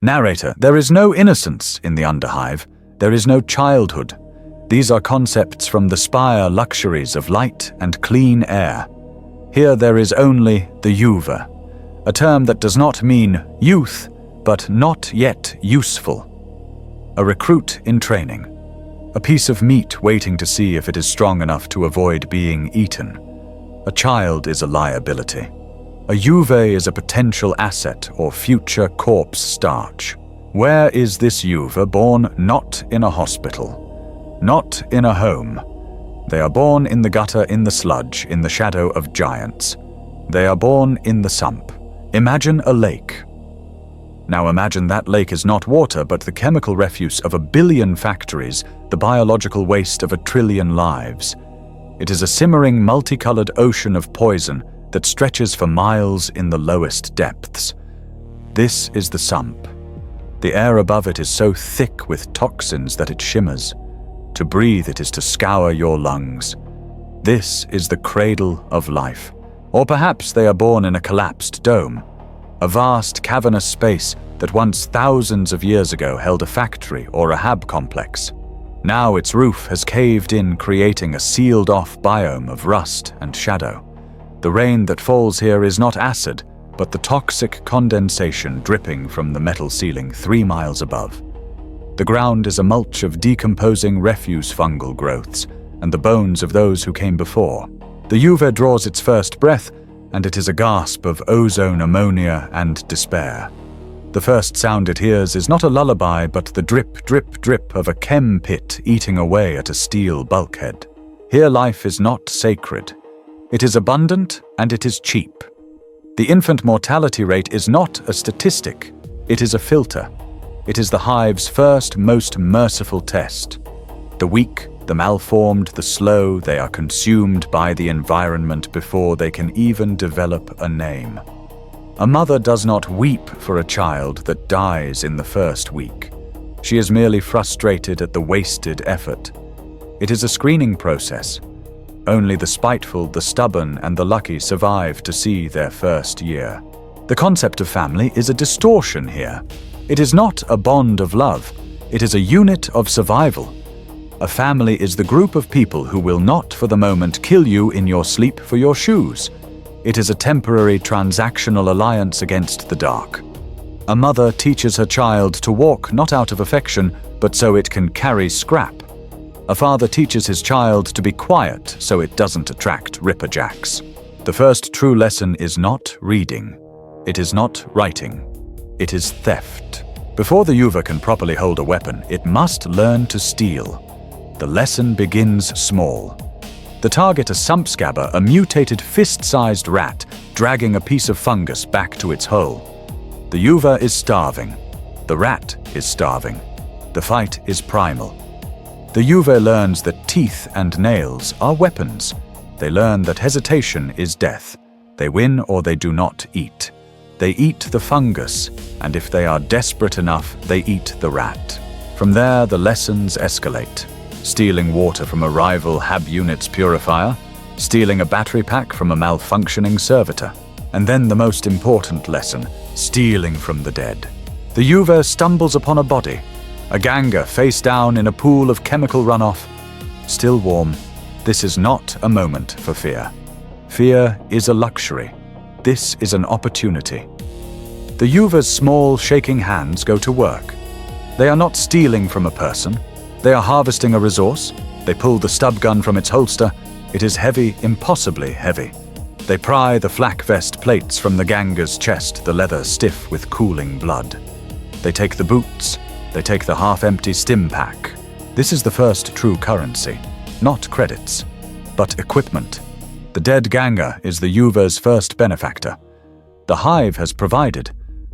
Narrator, there is no innocence in the Underhive. There is no childhood. These are concepts from the spire luxuries of light and clean air. Here there is only the Yuva, a term that does not mean youth, but not yet useful. A recruit in training. A piece of meat waiting to see if it is strong enough to avoid being eaten. A child is a liability. A Juve is a potential asset or future corpse starch. Where is this Juve born? Not in a hospital. Not in a home. They are born in the gutter, in the sludge, in the shadow of giants. They are born in the sump. Imagine a lake. Now imagine that lake is not water, but the chemical refuse of 1 billion factories, the biological waste of 1 trillion lives. It is a simmering, multicolored ocean of poison that stretches for miles in the lowest depths. This is the sump. The air above it is so thick with toxins that it shimmers. To breathe it is to scour your lungs. This is the cradle of life. Or perhaps they are born in a collapsed dome, a vast cavernous space that once thousands of years ago held a factory or a hab complex. Now its roof has caved in, creating a sealed-off biome of rust and shadow. The rain that falls here is not acid, but the toxic condensation dripping from the metal ceiling 3 miles above. The ground is a mulch of decomposing refuse fungal growths and the bones of those who came before. The Juve draws its first breath, and it is a gasp of ozone, ammonia, and despair. The first sound it hears is not a lullaby, but the drip, drip, drip of a chem pit eating away at a steel bulkhead. Here life is not sacred. It is abundant, and it is cheap. The infant mortality rate is not a statistic. It is a filter. It is the hive's first, most merciful test. The weak, the malformed, the slow, they are consumed by the environment before they can even develop a name. A mother does not weep for a child that dies in the first week. She is merely frustrated at the wasted effort. It is a screening process. Only the spiteful, the stubborn, and the lucky survive to see their first year. The concept of family is a distortion here. It is not a bond of love. It is a unit of survival. A family is the group of people who will not for the moment kill you in your sleep for your shoes. It is a temporary transactional alliance against the dark. A mother teaches her child to walk not out of affection, but so it can carry scrap. A father teaches his child to be quiet so it doesn't attract ripperjacks. The first true lesson is not reading. It is not writing. It is theft. Before the Juve can properly hold a weapon, it must learn to steal. The lesson begins small. The target, a sump scabber, a mutated fist-sized rat, dragging a piece of fungus back to its hole. The Juve is starving. The rat is starving. The fight is primal. The Juve learns that teeth and nails are weapons. They learn that hesitation is death. They win or they do not eat. They eat the fungus, and if they are desperate enough, they eat the rat. From there, the lessons escalate. Stealing water from a rival hab unit's purifier, stealing a battery pack from a malfunctioning servitor, and then the most important lesson, stealing from the dead. The Juve stumbles upon a body, a Ganga face down in a pool of chemical runoff. Still warm, this is not a moment for fear. Fear is a luxury. This is an opportunity. The Juve's small, shaking hands go to work. They are not stealing from a person. They are harvesting a resource. They pull the stub gun from its holster. It is heavy, impossibly heavy. They pry the flak vest plates from the Ganga's chest, the leather stiff with cooling blood. They take the boots. They take the half-empty stim pack. This is the first true currency. Not credits, but equipment. The dead Ganga is the Juve's first benefactor. The hive has provided.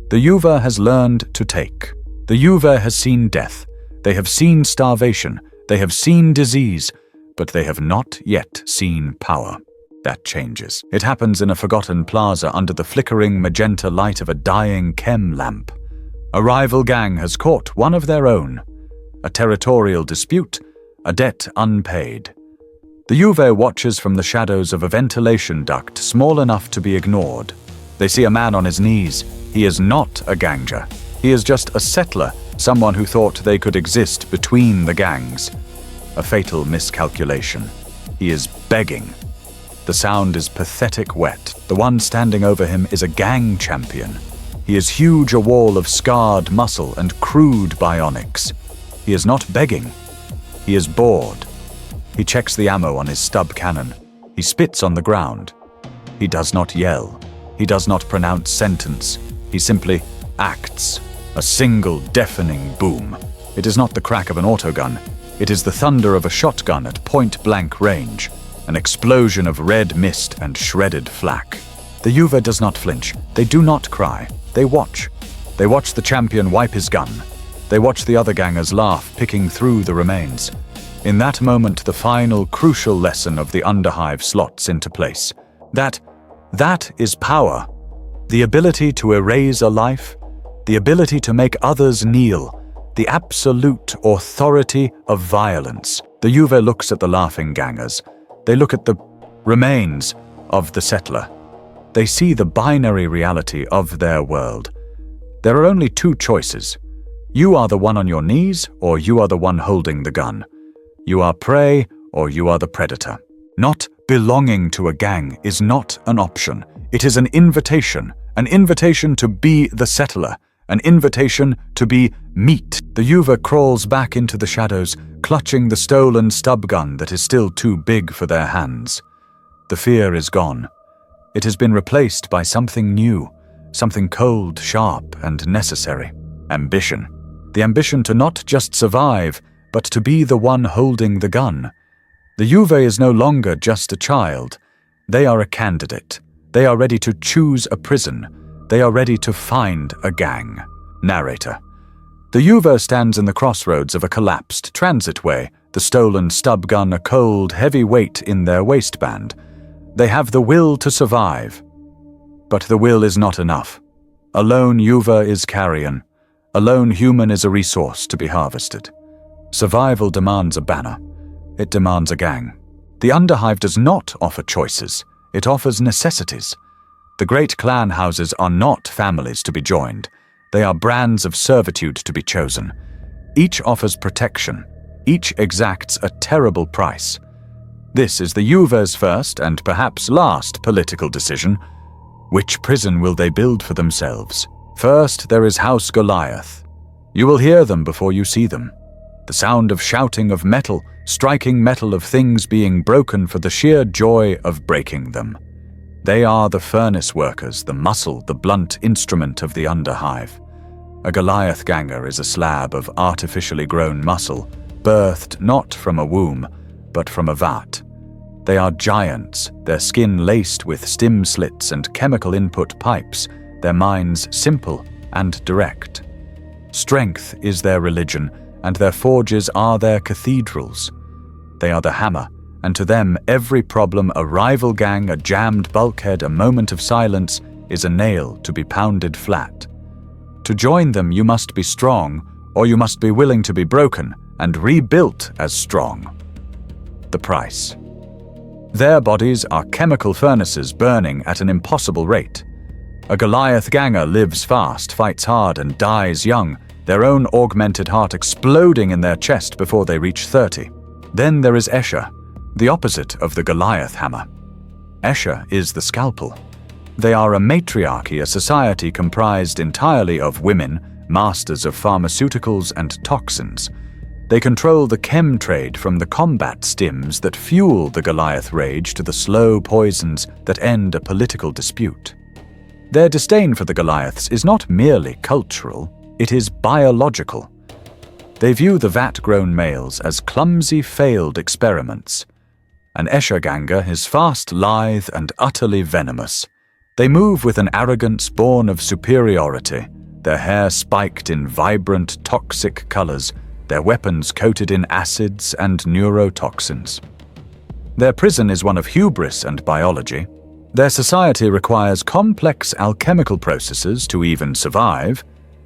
The Juve has learned to take. The Juve has seen death. They have seen starvation. They have seen disease. But they have not yet seen power. That changes. It happens in a forgotten plaza under the flickering magenta light of a dying chem lamp. A rival gang has caught one of their own. A territorial dispute, a debt unpaid. The Juve watches from the shadows of a ventilation duct small enough to be ignored. They see a man on his knees. He is not a Ganga. He is just a settler, someone who thought they could exist between the gangs. A fatal miscalculation. He is begging. The sound is pathetic wet. The one standing over him is a gang champion. He is huge, a wall of scarred muscle and crude bionics. He is not begging. He is bored. He checks the ammo on his stub cannon. He spits on the ground. He does not yell. He does not pronounce sentence. He simply acts. A single deafening boom. It is not the crack of an autogun. It is the thunder of a shotgun at point-blank range. An explosion of red mist and shredded flak. The Juve does not flinch. They do not cry. They watch. They watch the champion wipe his gun. They watch the other gangers laugh, picking through the remains. In that moment, the final, crucial lesson of the Underhive slots into place. That is power. The ability to erase a life. The ability to make others kneel. The absolute authority of violence. The Juve looks at the laughing gangers. They look at the remains of the settler. They see the binary reality of their world. There are only two choices. You are the one on your knees, or you are the one holding the gun. You are prey, or you are the predator. Not belonging to a gang is not an option. It is an invitation to be the settler, an invitation to be meat. The Juve crawls back into the shadows, clutching the stolen stub gun that is still too big for their hands. The fear is gone. It has been replaced by something new, something cold, sharp, and necessary. Ambition. The ambition to not just survive, but to be the one holding the gun. The Juve is no longer just a child. They are a candidate. They are ready to choose a prison. They are ready to find a gang. Narrator. The Juve stands in the crossroads of a collapsed transitway, the stolen stub gun a cold, heavy weight in their waistband. They have the will to survive. But the will is not enough. A lone Juve is carrion. A lone human is a resource to be harvested. Survival demands a banner. It demands a gang. The Underhive does not offer choices. It offers necessities. The great clan houses are not families to be joined. They are brands of servitude to be chosen. Each offers protection. Each exacts a terrible price. This is the Juve's first and perhaps last political decision. Which prison will they build for themselves? First, there is House Goliath. You will hear them before you see them. The sound of shouting of metal, striking metal of things being broken for the sheer joy of breaking them. They are the furnace workers, the muscle, the blunt instrument of the Underhive. A Goliath ganger is a slab of artificially grown muscle, birthed not from a womb, but from a vat. They are giants, their skin laced with stim slits and chemical input pipes, their minds simple and direct. Strength is their religion, and their forges are their cathedrals. They are the hammer, and to them every problem, a rival gang, a jammed bulkhead, a moment of silence, is a nail to be pounded flat. To join them you must be strong, or you must be willing to be broken and rebuilt as strong. The price. Their bodies are chemical furnaces burning at an impossible rate. A Goliath ganger lives fast, fights hard, and dies young, their own augmented heart exploding in their chest before they reach 30. Then there is Escher, the opposite of the Goliath hammer. Escher is the scalpel. They are a matriarchy, a society comprised entirely of women, masters of pharmaceuticals and toxins. They control the chem trade, from the combat stims that fuel the Goliath rage to the slow poisons that end a political dispute. Their disdain for the Goliaths is not merely cultural, it is biological. They view the vat-grown males as clumsy, failed experiments. An Escher ganger is fast, lithe, and utterly venomous. They move with an arrogance born of superiority, their hair spiked in vibrant, toxic colors, their weapons coated in acids and neurotoxins. Their prison is one of hubris and biology. Their society requires complex alchemical processes to even survive,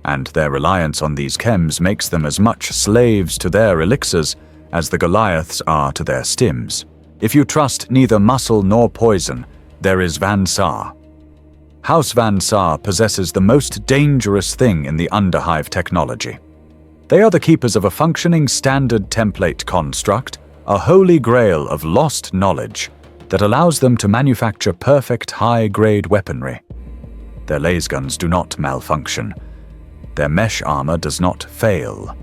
and their reliance on these chems makes them as much slaves to their elixirs as the Goliaths are to their stims. If you trust neither muscle nor poison, there is Van Saar. House Van Saar possesses the most dangerous thing in the Underhive technology. They are the keepers of a functioning standard template construct, a holy grail of lost knowledge that allows them to manufacture perfect high-grade weaponry. Their lasguns do not malfunction. Their mesh armor does not fail.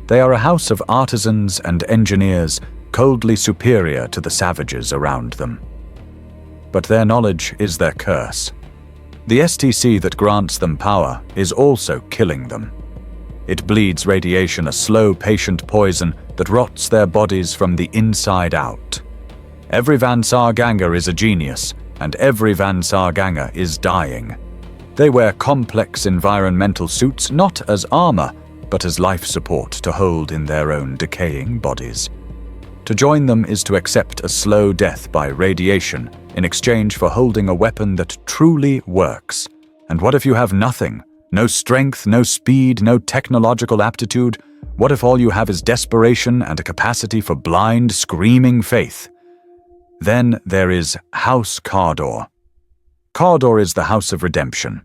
They are a house of artisans and engineers coldly superior to the savages around them. But their knowledge is their curse. The STC that grants them power is also killing them. It bleeds radiation, a slow, patient poison that rots their bodies from the inside out. Every Van Saar ganger is a genius, and every Van Saar ganger is dying. They wear complex environmental suits not as armor, but as life support to hold in their own decaying bodies. To join them is to accept a slow death by radiation in exchange for holding a weapon that truly works. And what if you have nothing? No strength, no speed, no technological aptitude? What if all you have is desperation and a capacity for blind, screaming faith? Then there is House Cardor. Cardor is the House of Redemption.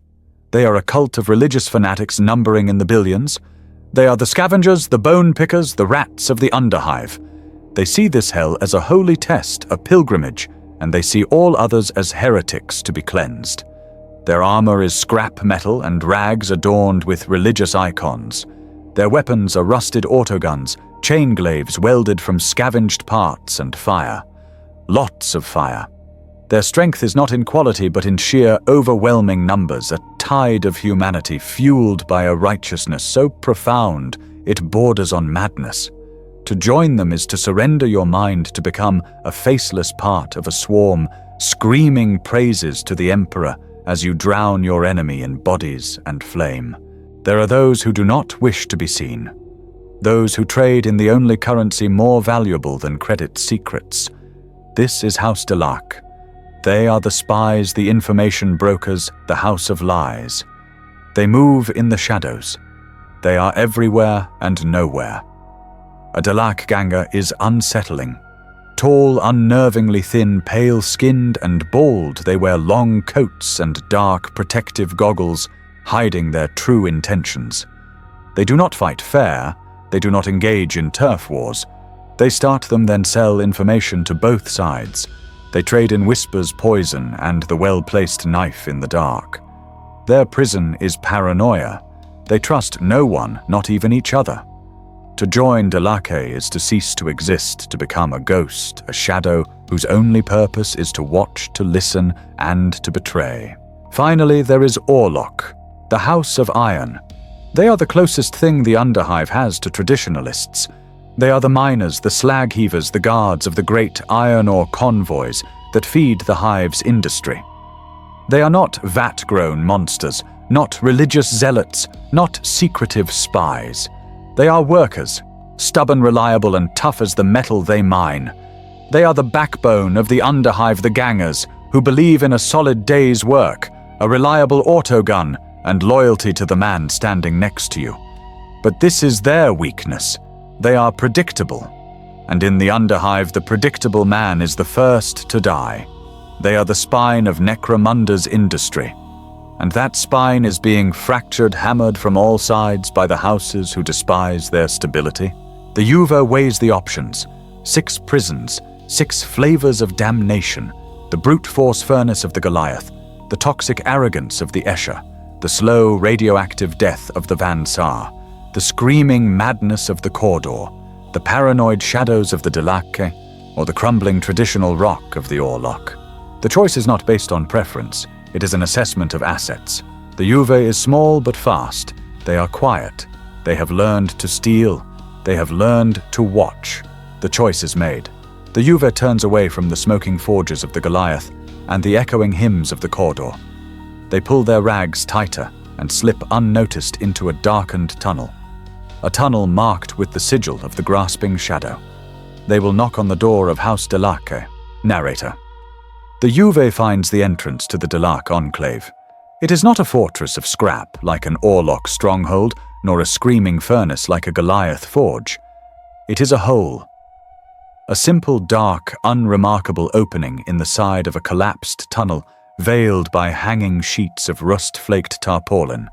They are a cult of religious fanatics numbering in the billions. They are the scavengers, the bone pickers, the rats of the Underhive. They see this hell as a holy test, a pilgrimage, and they see all others as heretics to be cleansed. Their armor is scrap metal and rags adorned with religious icons. Their weapons are rusted autoguns, chain glaives welded from scavenged parts and fire. Lots of fire. Their strength is not in quality but in sheer overwhelming numbers, a tide of humanity fueled by a righteousness so profound it borders on madness. To join them is to surrender your mind to become a faceless part of a swarm, screaming praises to the Emperor as you drown your enemy in bodies and flame. There are those who do not wish to be seen. Those who trade in the only currency more valuable than credit secrets. This is House Delac. They are the spies, the information brokers, the House of Lies. They move in the shadows. They are everywhere and nowhere. A Delac ganger is unsettling. Tall, unnervingly thin, pale-skinned and bald, they wear long coats and dark, protective goggles, hiding their true intentions. They do not fight fair. They do not engage in turf wars. They start them, then sell information to both sides. They trade in whispers, poison, and the well-placed knife in the dark. Their prison is paranoia. They trust no one, not even each other. To join Delaque is to cease to exist, to become a ghost, a shadow whose only purpose is to watch, to listen, and to betray. Finally, there is Orlok, the House of Iron. They are the closest thing the Underhive has to traditionalists. They are the miners, the slag heavers, the guards of the great iron ore convoys that feed the Hive's industry. They are not vat-grown monsters, not religious zealots, not secretive spies. They are workers, stubborn, reliable, and tough as the metal they mine. They are the backbone of the Underhive, the gangers, who believe in a solid day's work, a reliable autogun, and loyalty to the man standing next to you. But this is their weakness. They are predictable, and in the Underhive, the predictable man is the first to die. They are the spine of Necromunda's industry, and that spine is being fractured, hammered from all sides by the houses who despise their stability. The Yuva weighs the options: 6 prisons, 6 flavors of damnation, the brute force furnace of the Goliath, the toxic arrogance of the Escher, the slow radioactive death of the Van Saar, the screaming madness of the Cordor, the paranoid shadows of the Delaque, or the crumbling traditional rock of the Orlok. The choice is not based on preference, it is an assessment of assets. The Juve is small but fast. They are quiet. They have learned to steal. They have learned to watch. The choice is made. The Juve turns away from the smoking forges of the Goliath and the echoing hymns of the Cordor. They pull their rags tighter and slip unnoticed into a darkened tunnel. A tunnel marked with the sigil of the grasping shadow. They will knock on the door of House Delaque. Narrator. The Juve finds the entrance to the Delac enclave. It is not a fortress of scrap like an Orlok stronghold, nor a screaming furnace like a Goliath forge. It is a hole. A simple, dark, unremarkable opening in the side of a collapsed tunnel, veiled by hanging sheets of rust-flaked tarpaulin.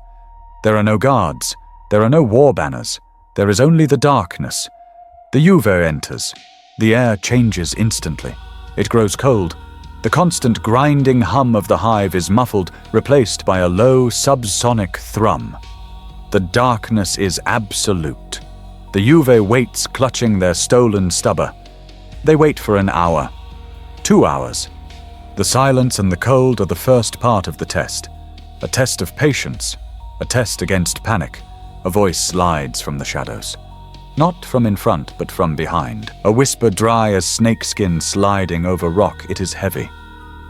There are no guards. There are no war banners. There is only the darkness. The Juve enters. The air changes instantly. It grows cold. The constant grinding hum of the hive is muffled, replaced by a low, subsonic thrum. The darkness is absolute. The Juve waits, clutching their stolen stubber. They wait for an hour. 2 hours. The silence and the cold are the first part of the test. A test of patience. A test against panic. A voice slides from the shadows. Not from in front, but from behind. A whisper dry as snakeskin sliding over rock. It is heavy.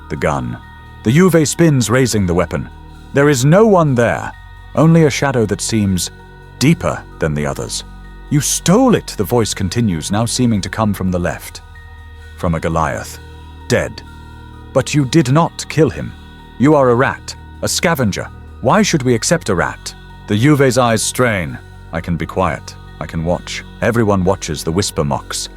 The gun. The Juve spins, raising the weapon. There is no one there. Only a shadow that seems deeper than the others. You stole it, the voice continues, now seeming to come from the left. From a Goliath. Dead. But you did not kill him. You are a rat. A scavenger. Why should we accept a rat? The Juve's eyes strain. I can be quiet. I can watch. Everyone watches, the whisper mocks.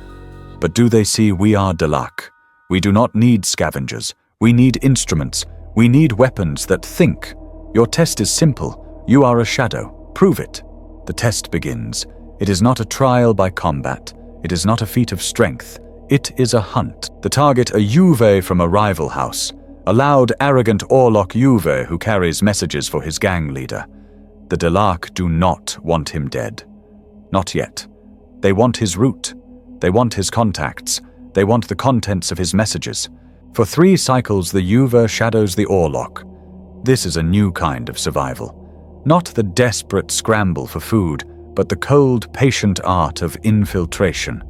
But do they see we are Delac? We do not need scavengers. We need instruments. We need weapons that think. Your test is simple. You are a shadow. Prove it. The test begins. It is not a trial by combat. It is not a feat of strength. It is a hunt. The target, a Juve from a rival house. A loud, arrogant Orlok Juve who carries messages for his gang leader. The Delac do not want him dead. Not yet. They want his route. They want his contacts. They want the contents of his messages. For 3 cycles, the Juve shadows the Orlok. This is a new kind of survival. Not the desperate scramble for food, but the cold, patient art of infiltration.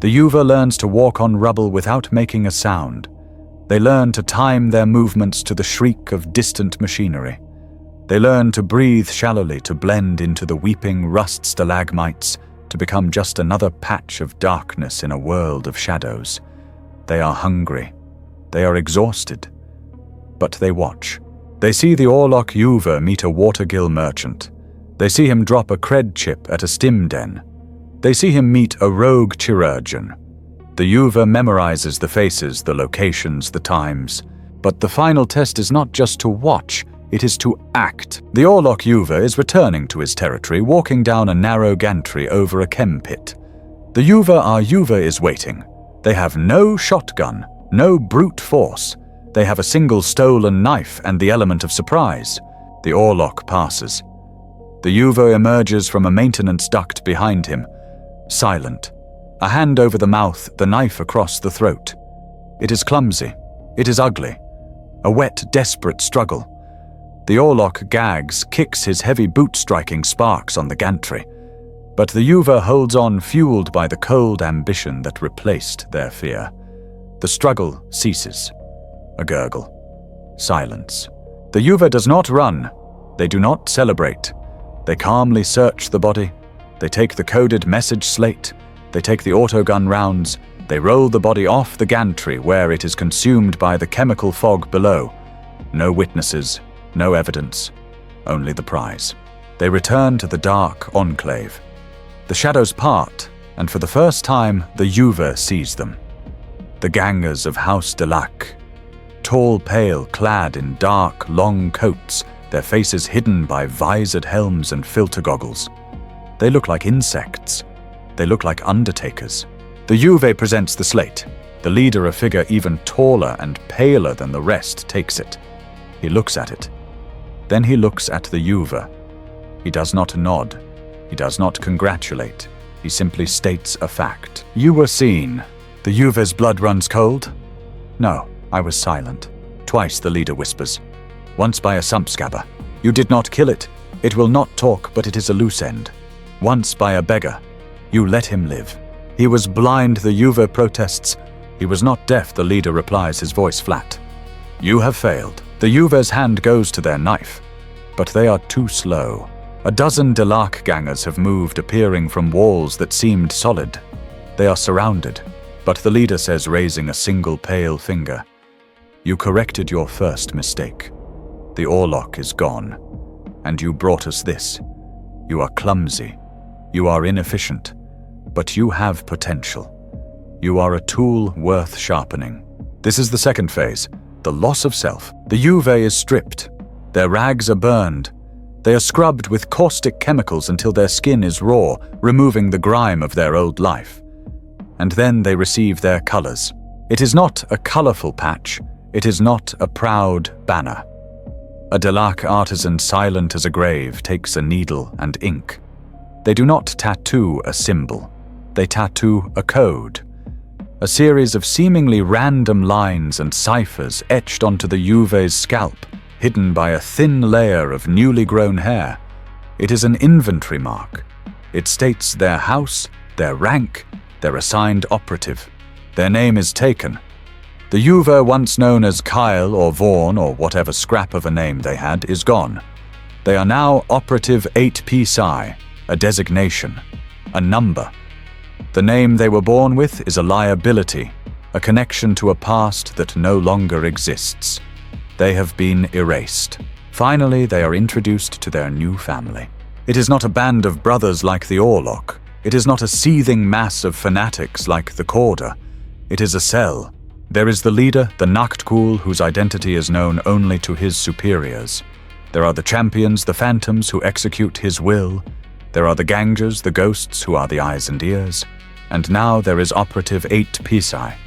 The Juve learns to walk on rubble without making a sound. They learn to time their movements to the shriek of distant machinery. They learn to breathe shallowly, to blend into the weeping rust stalagmites, to become just another patch of darkness in a world of shadows. They are hungry. They are exhausted. But they watch. They see the Orlok Juve meet a Watergill merchant. They see him drop a cred chip at a stim den. They see him meet a rogue chirurgeon. The Juve memorizes the faces, the locations, the times. But the final test is not just to watch, it is to act. The Orlok Juve is returning to his territory, walking down a narrow gantry over a chem pit. The Juve is waiting. They have no shotgun, no brute force. They have a single stolen knife and the element of surprise. The Orlok passes. The Juve emerges from a maintenance duct behind him, silent. A hand over the mouth, the knife across the throat. It is clumsy. It is ugly. A wet, desperate struggle. The Orlok gags, kicks his heavy boot striking sparks on the gantry. But the Juve holds on, fueled by the cold ambition that replaced their fear. The struggle ceases. A gurgle. Silence. The Juve does not run. They do not celebrate. They calmly search the body. They take the coded message slate. They take the autogun rounds. They roll the body off the gantry where it is consumed by the chemical fog below. No witnesses, no evidence, only the prize. They return to the dark enclave. The shadows part, and for the first time, the Juve sees them. The gangers of House Delac. Tall, pale, clad in dark, long coats, their faces hidden by visored helms and filter goggles. They look like insects. They look like undertakers. The Juve presents the slate. The leader, a figure even taller and paler than the rest, takes it. He looks at it. Then he looks at the Juve. He does not nod. He does not congratulate. He simply states a fact. You were seen. The Juve's blood runs cold? No, I was silent. Twice the leader whispers. Once by a sump scabber. You did not kill it. It will not talk, but it is a loose end. Once by a beggar. You let him live. He was blind, the Juve protests. He was not deaf, the leader replies, his voice flat. You have failed. The Juve's hand goes to their knife. But they are too slow. A dozen Delac gangers have moved, appearing from walls that seemed solid. They are surrounded. But the leader says, raising a single pale finger, you corrected your first mistake. The Orlok is gone. And you brought us this. You are clumsy. You are inefficient. But you have potential. You are a tool worth sharpening. This is the second phase. the loss of self. The Juve is stripped. Their rags are burned. They are scrubbed with caustic chemicals until their skin is raw, removing the grime of their old life. And then they receive their colors. It is not a colorful patch. It is not a proud banner. A Delac artisan silent as a grave takes a needle and ink. They do not tattoo a symbol. They tattoo a code. A series of seemingly random lines and ciphers etched onto the Juve's scalp, hidden by a thin layer of newly grown hair. It is an inventory mark. It states their house, their rank, their assigned operative. Their name is taken. The Juve, once known as Kyle or Vaughn or whatever scrap of a name they had, is gone. They are now Operative 8P Psi, a designation, a number. The name they were born with is a liability, a connection to a past that no longer exists. They have been erased. Finally, they are introduced to their new family. It is not a band of brothers like the Orlok. It is not a seething mass of fanatics like the Corda. It is a cell. There is the leader, the Nachtghoul, whose identity is known only to his superiors. There are the champions, the phantoms, who execute his will. There are the Gangers, the ghosts, who are the eyes and ears. And now there is Operative 8P Psi,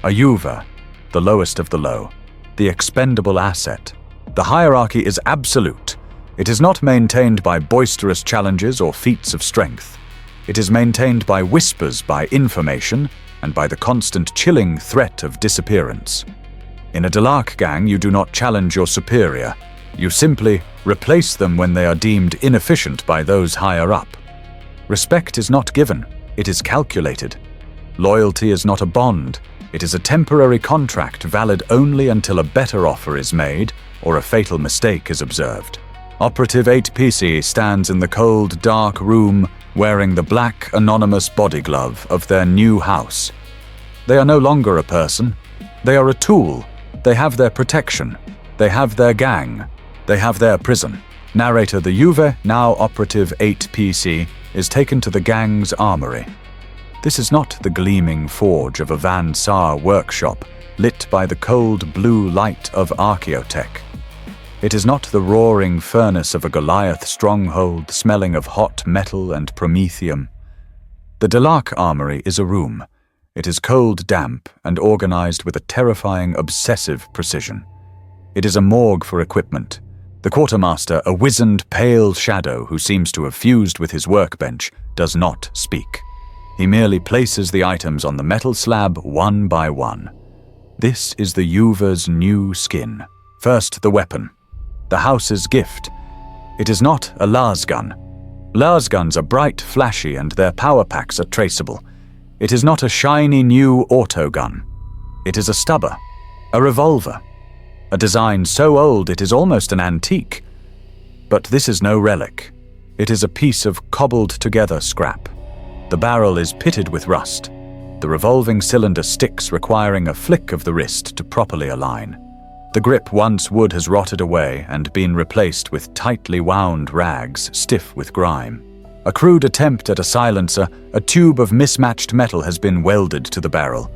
a Juve, the lowest of the low, the expendable asset. The hierarchy is absolute. It is not maintained by boisterous challenges or feats of strength. It is maintained by whispers, by information, and by the constant chilling threat of disappearance. In a Delac gang, you do not challenge your superior. You simply replace them when they are deemed inefficient by those higher up. Respect is not given, it is calculated. Loyalty is not a bond, it is a temporary contract valid only until a better offer is made or a fatal mistake is observed. Operative 8PC stands in the cold, dark room wearing the black, anonymous body glove of their new house. They are no longer a person. They are a tool. They have their protection. They have their gang. They have their prison. Narrator the Juve, now Operative 8PC, is taken to the gang's armory. This is not the gleaming forge of a Van Saar workshop, lit by the cold blue light of archaeotech. It is not the roaring furnace of a Goliath stronghold smelling of hot metal and promethium. The Delac armory is a room. It is cold, damp, and organized with a terrifying, obsessive precision. It is a morgue for equipment. The quartermaster, a wizened, pale shadow who seems to have fused with his workbench, does not speak. He merely places the items on the metal slab one by one. This is the Juve's new skin. First, the weapon. The house's gift. It is not a lasgun. Lasguns are bright, flashy, and their power packs are traceable. It is not a shiny new autogun. It is a stubber, a revolver, a design so old it is almost an antique. But this is no relic. It is a piece of cobbled-together scrap. The barrel is pitted with rust. The revolving cylinder sticks, requiring a flick of the wrist to properly align. The grip once wood has rotted away and been replaced with tightly wound rags, stiff with grime. A crude attempt at a silencer, a tube of mismatched metal has been welded to the barrel.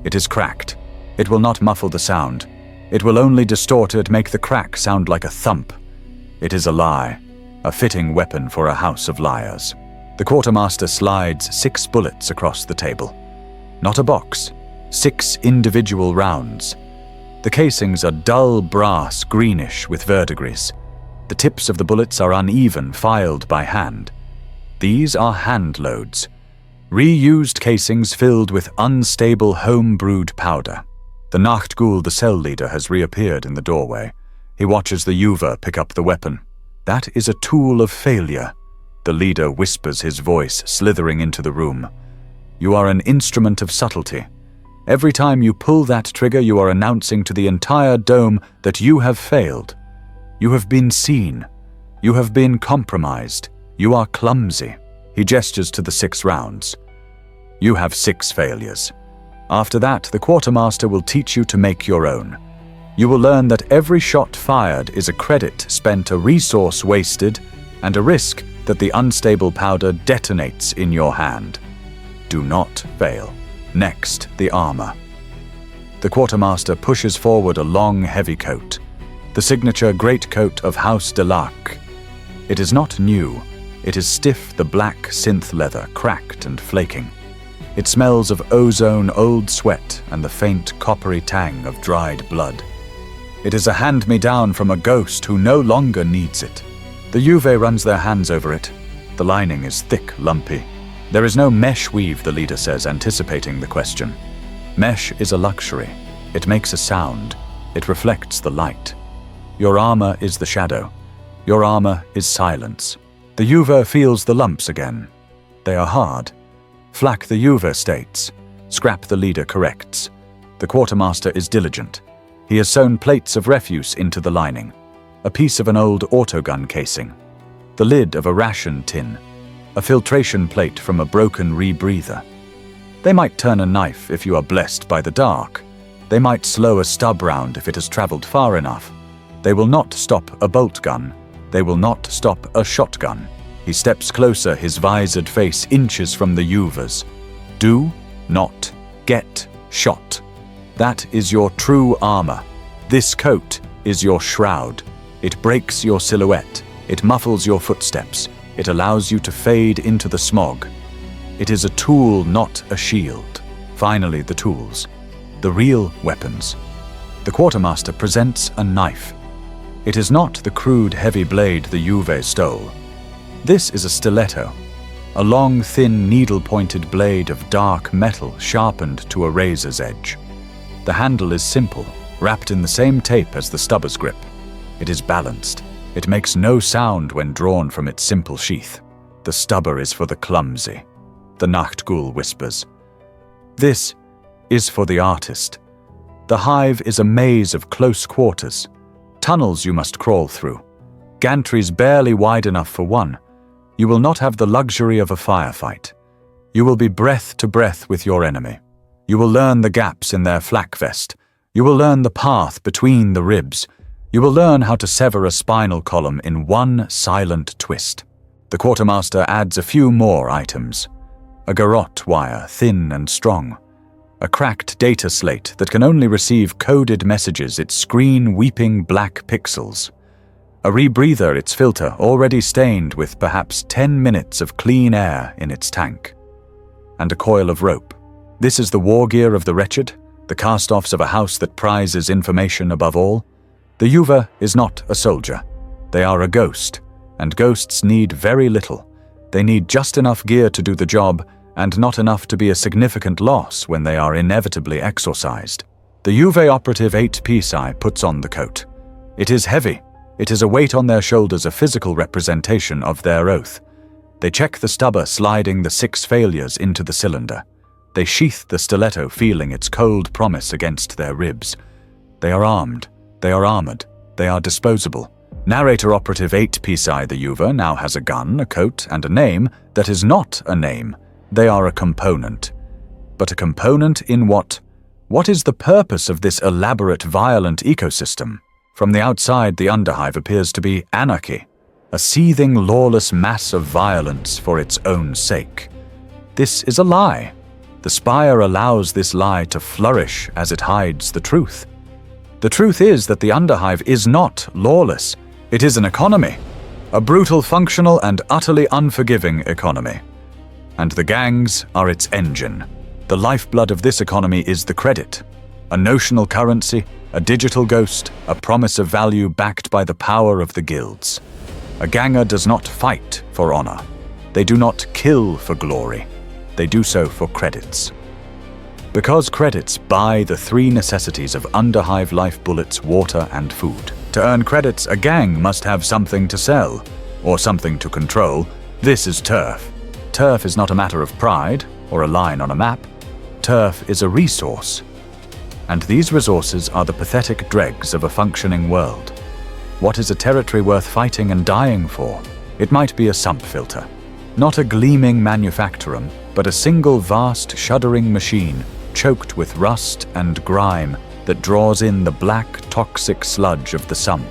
It is cracked. It will not muffle the sound. It will only distort it, make the crack sound like a thump. It is a lie, a fitting weapon for a house of liars. The quartermaster slides 6 bullets across the table. Not a box, 6 individual rounds. The casings are dull brass, greenish with verdigris. The tips of the bullets are uneven, filed by hand. These are hand loads. Reused casings filled with unstable home-brewed powder. The Nachtghoul, the cell leader, has reappeared in the doorway. He watches the Juve pick up the weapon. That is a tool of failure. The leader whispers, his voice slithering into the room. You are an instrument of subtlety. Every time you pull that trigger, you are announcing to the entire dome that you have failed. You have been seen. You have been compromised. You are clumsy. He gestures to the 6 rounds. You have 6 failures. After that, the quartermaster will teach you to make your own. You will learn that every shot fired is a credit spent, a resource wasted, and a risk that the unstable powder detonates in your hand. Do not fail. Next, the armor. The quartermaster pushes forward a long, heavy coat, the signature greatcoat of House de l'Arc. It is not new. It is stiff, the black synth leather, cracked and flaking. It smells of ozone, old sweat, and the faint coppery tang of dried blood. It is a hand-me-down from a ghost who no longer needs it. The Juve runs their hands over it. The lining is thick, lumpy. There is no mesh weave, the leader says, anticipating the question. Mesh is a luxury. It makes a sound. It reflects the light. Your armor is the shadow. Your armor is silence. The Juve feels the lumps again. They are hard. Flack, the Juve states. Scrap, the leader corrects. The quartermaster is diligent. He has sewn plates of refuse into the lining. A piece of an old autogun casing. The lid of a ration tin. A filtration plate from a broken rebreather. They might turn a knife if you are blessed by the dark. They might slow a stub round if it has traveled far enough. They will not stop a bolt gun. They will not stop a shotgun. He steps closer, his visored face inches from the Juve's. Do not get shot. That is your true armor. This coat is your shroud. It breaks your silhouette. It muffles your footsteps. It allows you to fade into the smog. It is a tool, not a shield. Finally, the tools. The real weapons. The quartermaster presents a knife. It is not the crude, heavy blade the Juve stole. This is a stiletto, a long, thin, needle-pointed blade of dark metal sharpened to a razor's edge. The handle is simple, wrapped in the same tape as the stubber's grip. It is balanced. It makes no sound when drawn from its simple sheath. The stubber is for the clumsy, the Nachtghoul whispers. This is for the artist. The hive is a maze of close quarters, tunnels you must crawl through, gantries barely wide enough for one. You will not have the luxury of a firefight. You will be breath to breath with your enemy. You will learn the gaps in their flak vest. You will learn the path between the ribs. You will learn how to sever a spinal column in one silent twist. The quartermaster adds a few more items. A garrote wire, thin and strong. A cracked data slate that can only receive coded messages, its screen weeping black pixels. A rebreather, its filter already stained with perhaps 10 minutes of clean air in its tank. And a coil of rope. This is the war gear of the wretched, the cast-offs of a house that prizes information above all. The Juve is not a soldier. They are a ghost, and ghosts need very little. They need just enough gear to do the job, and not enough to be a significant loss when they are inevitably exorcised. The Juve operative 8 Psi puts on the coat. It is heavy. It is a weight on their shoulders, a physical representation of their oath. They check the stubber, sliding the 6 failures into the cylinder. They sheath the stiletto, feeling its cold promise against their ribs. They are armed. They are armored. They are disposable. Narrator operative 8 Psi, the Juve, now has a gun, a coat, and a name that is not a name. They are a component. But a component in what? What is the purpose of this elaborate, violent ecosystem? From the outside, the Underhive appears to be anarchy, a seething, lawless mass of violence for its own sake. This is a lie. The Spire allows this lie to flourish as it hides the truth. The truth is that the Underhive is not lawless. It is an economy, a brutal, functional, and utterly unforgiving economy. And the gangs are its engine. The lifeblood of this economy is the credit, a notional currency, a digital ghost, a promise of value backed by the power of the guilds. A ganger does not fight for honor. They do not kill for glory. They do so for credits. Because credits buy the 3 necessities of Underhive life: bullets, water, and food. To earn credits, a gang must have something to sell, or something to control. This is turf. Turf is not a matter of pride, or a line on a map. Turf is a resource. And these resources are the pathetic dregs of a functioning world. What is a territory worth fighting and dying for? It might be a sump filter. Not a gleaming manufactorum, but a single vast shuddering machine choked with rust and grime that draws in the black toxic sludge of the sump,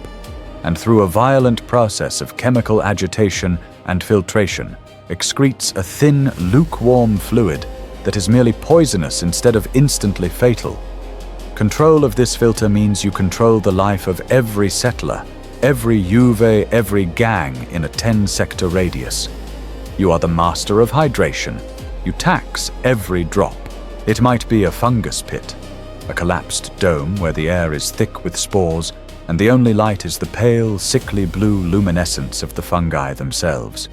and through a violent process of chemical agitation and filtration excretes a thin, lukewarm fluid that is merely poisonous instead of instantly fatal. Control of this filter means you control the life of every settler, every Juve, every gang in a 10-sector radius. You are the master of hydration. You tax every drop. It might be a fungus pit, a collapsed dome where the air is thick with spores, and the only light is the pale, sickly blue luminescence of the fungi themselves.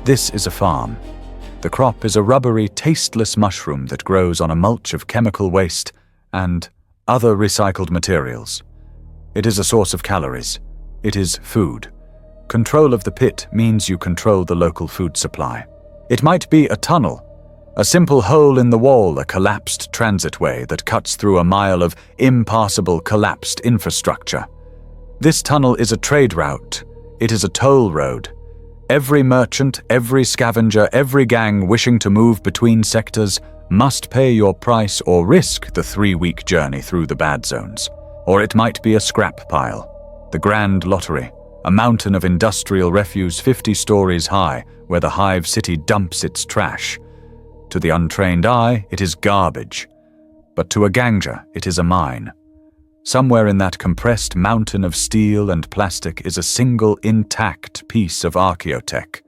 This is a farm. The crop is a rubbery, tasteless mushroom that grows on a mulch of chemical waste and other recycled materials. It is a source of calories. It is food. Control of the pit means you control the local food supply. It might be a tunnel, a simple hole in the wall, a collapsed transitway that cuts through a mile of impassable collapsed infrastructure. This tunnel is a trade route. It is a toll road. Every merchant, every scavenger, every gang wishing to move between sectors must pay your price or risk the 3-week journey through the bad zones. Or it might be a scrap pile, the Grand Lottery, a mountain of industrial refuse 50 stories high where the hive city dumps its trash. To the untrained eye, it is garbage, but to a ganger, it is a mine. Somewhere in that compressed mountain of steel and plastic is a single intact piece of archaeotech,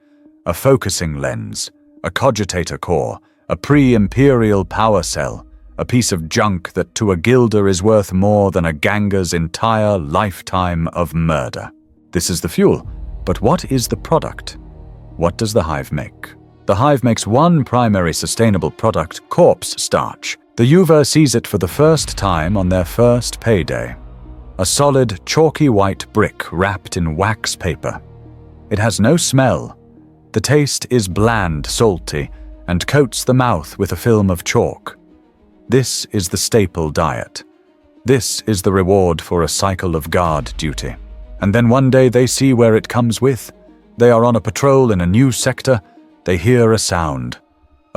a focusing lens, a cogitator core, a pre-imperial power cell, a piece of junk that to a gilder is worth more than a ganger's entire lifetime of murder. This is the fuel, but what is the product? What does the hive make? The hive makes one primary sustainable product, corpse starch. The Juve sees it for the first time on their first payday. A solid, chalky white brick wrapped in wax paper. It has no smell. The taste is bland, salty, and coats the mouth with a film of chalk. This is the staple diet. This is the reward for a cycle of guard duty. And then one day they see where it comes with. They are on a patrol in a new sector. They hear a sound,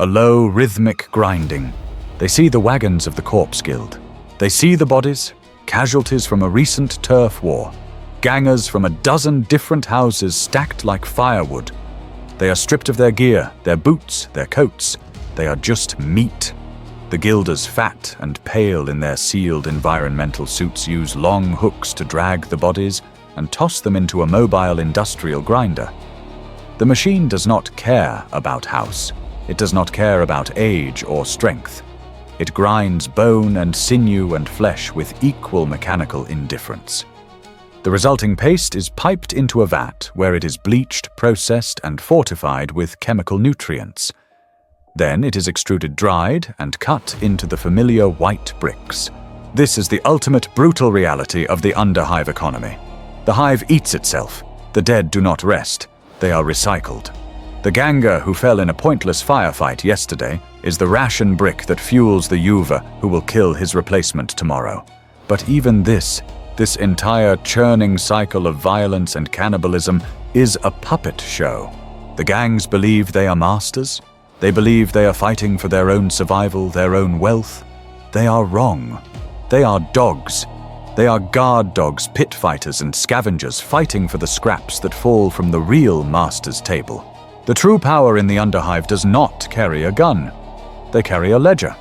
a low, rhythmic grinding. They see the wagons of the Corpse Guild. They see the bodies, casualties from a recent turf war, gangers from a dozen different houses stacked like firewood. They are stripped of their gear, their boots, their coats. They are just meat. The guilders, fat and pale in their sealed environmental suits, use long hooks to drag the bodies and toss them into a mobile industrial grinder. The machine does not care about house. It does not care about age or strength. It grinds bone and sinew and flesh with equal mechanical indifference. The resulting paste is piped into a vat where it is bleached, processed, and fortified with chemical nutrients. Then it is extruded dried and cut into the familiar white bricks. This is the ultimate brutal reality of the Underhive economy. The hive eats itself. The dead do not rest. They are recycled. The ganger who fell in a pointless firefight yesterday is the ration brick that fuels the Juve who will kill his replacement tomorrow. But even this entire churning cycle of violence and cannibalism is a puppet show. The gangs believe they are masters. They believe they are fighting for their own survival, their own wealth. They are wrong. They are dogs. They are guard dogs, pit fighters, and scavengers fighting for the scraps that fall from the real master's table. The true power in the Underhive does not carry a gun. They carry a ledger.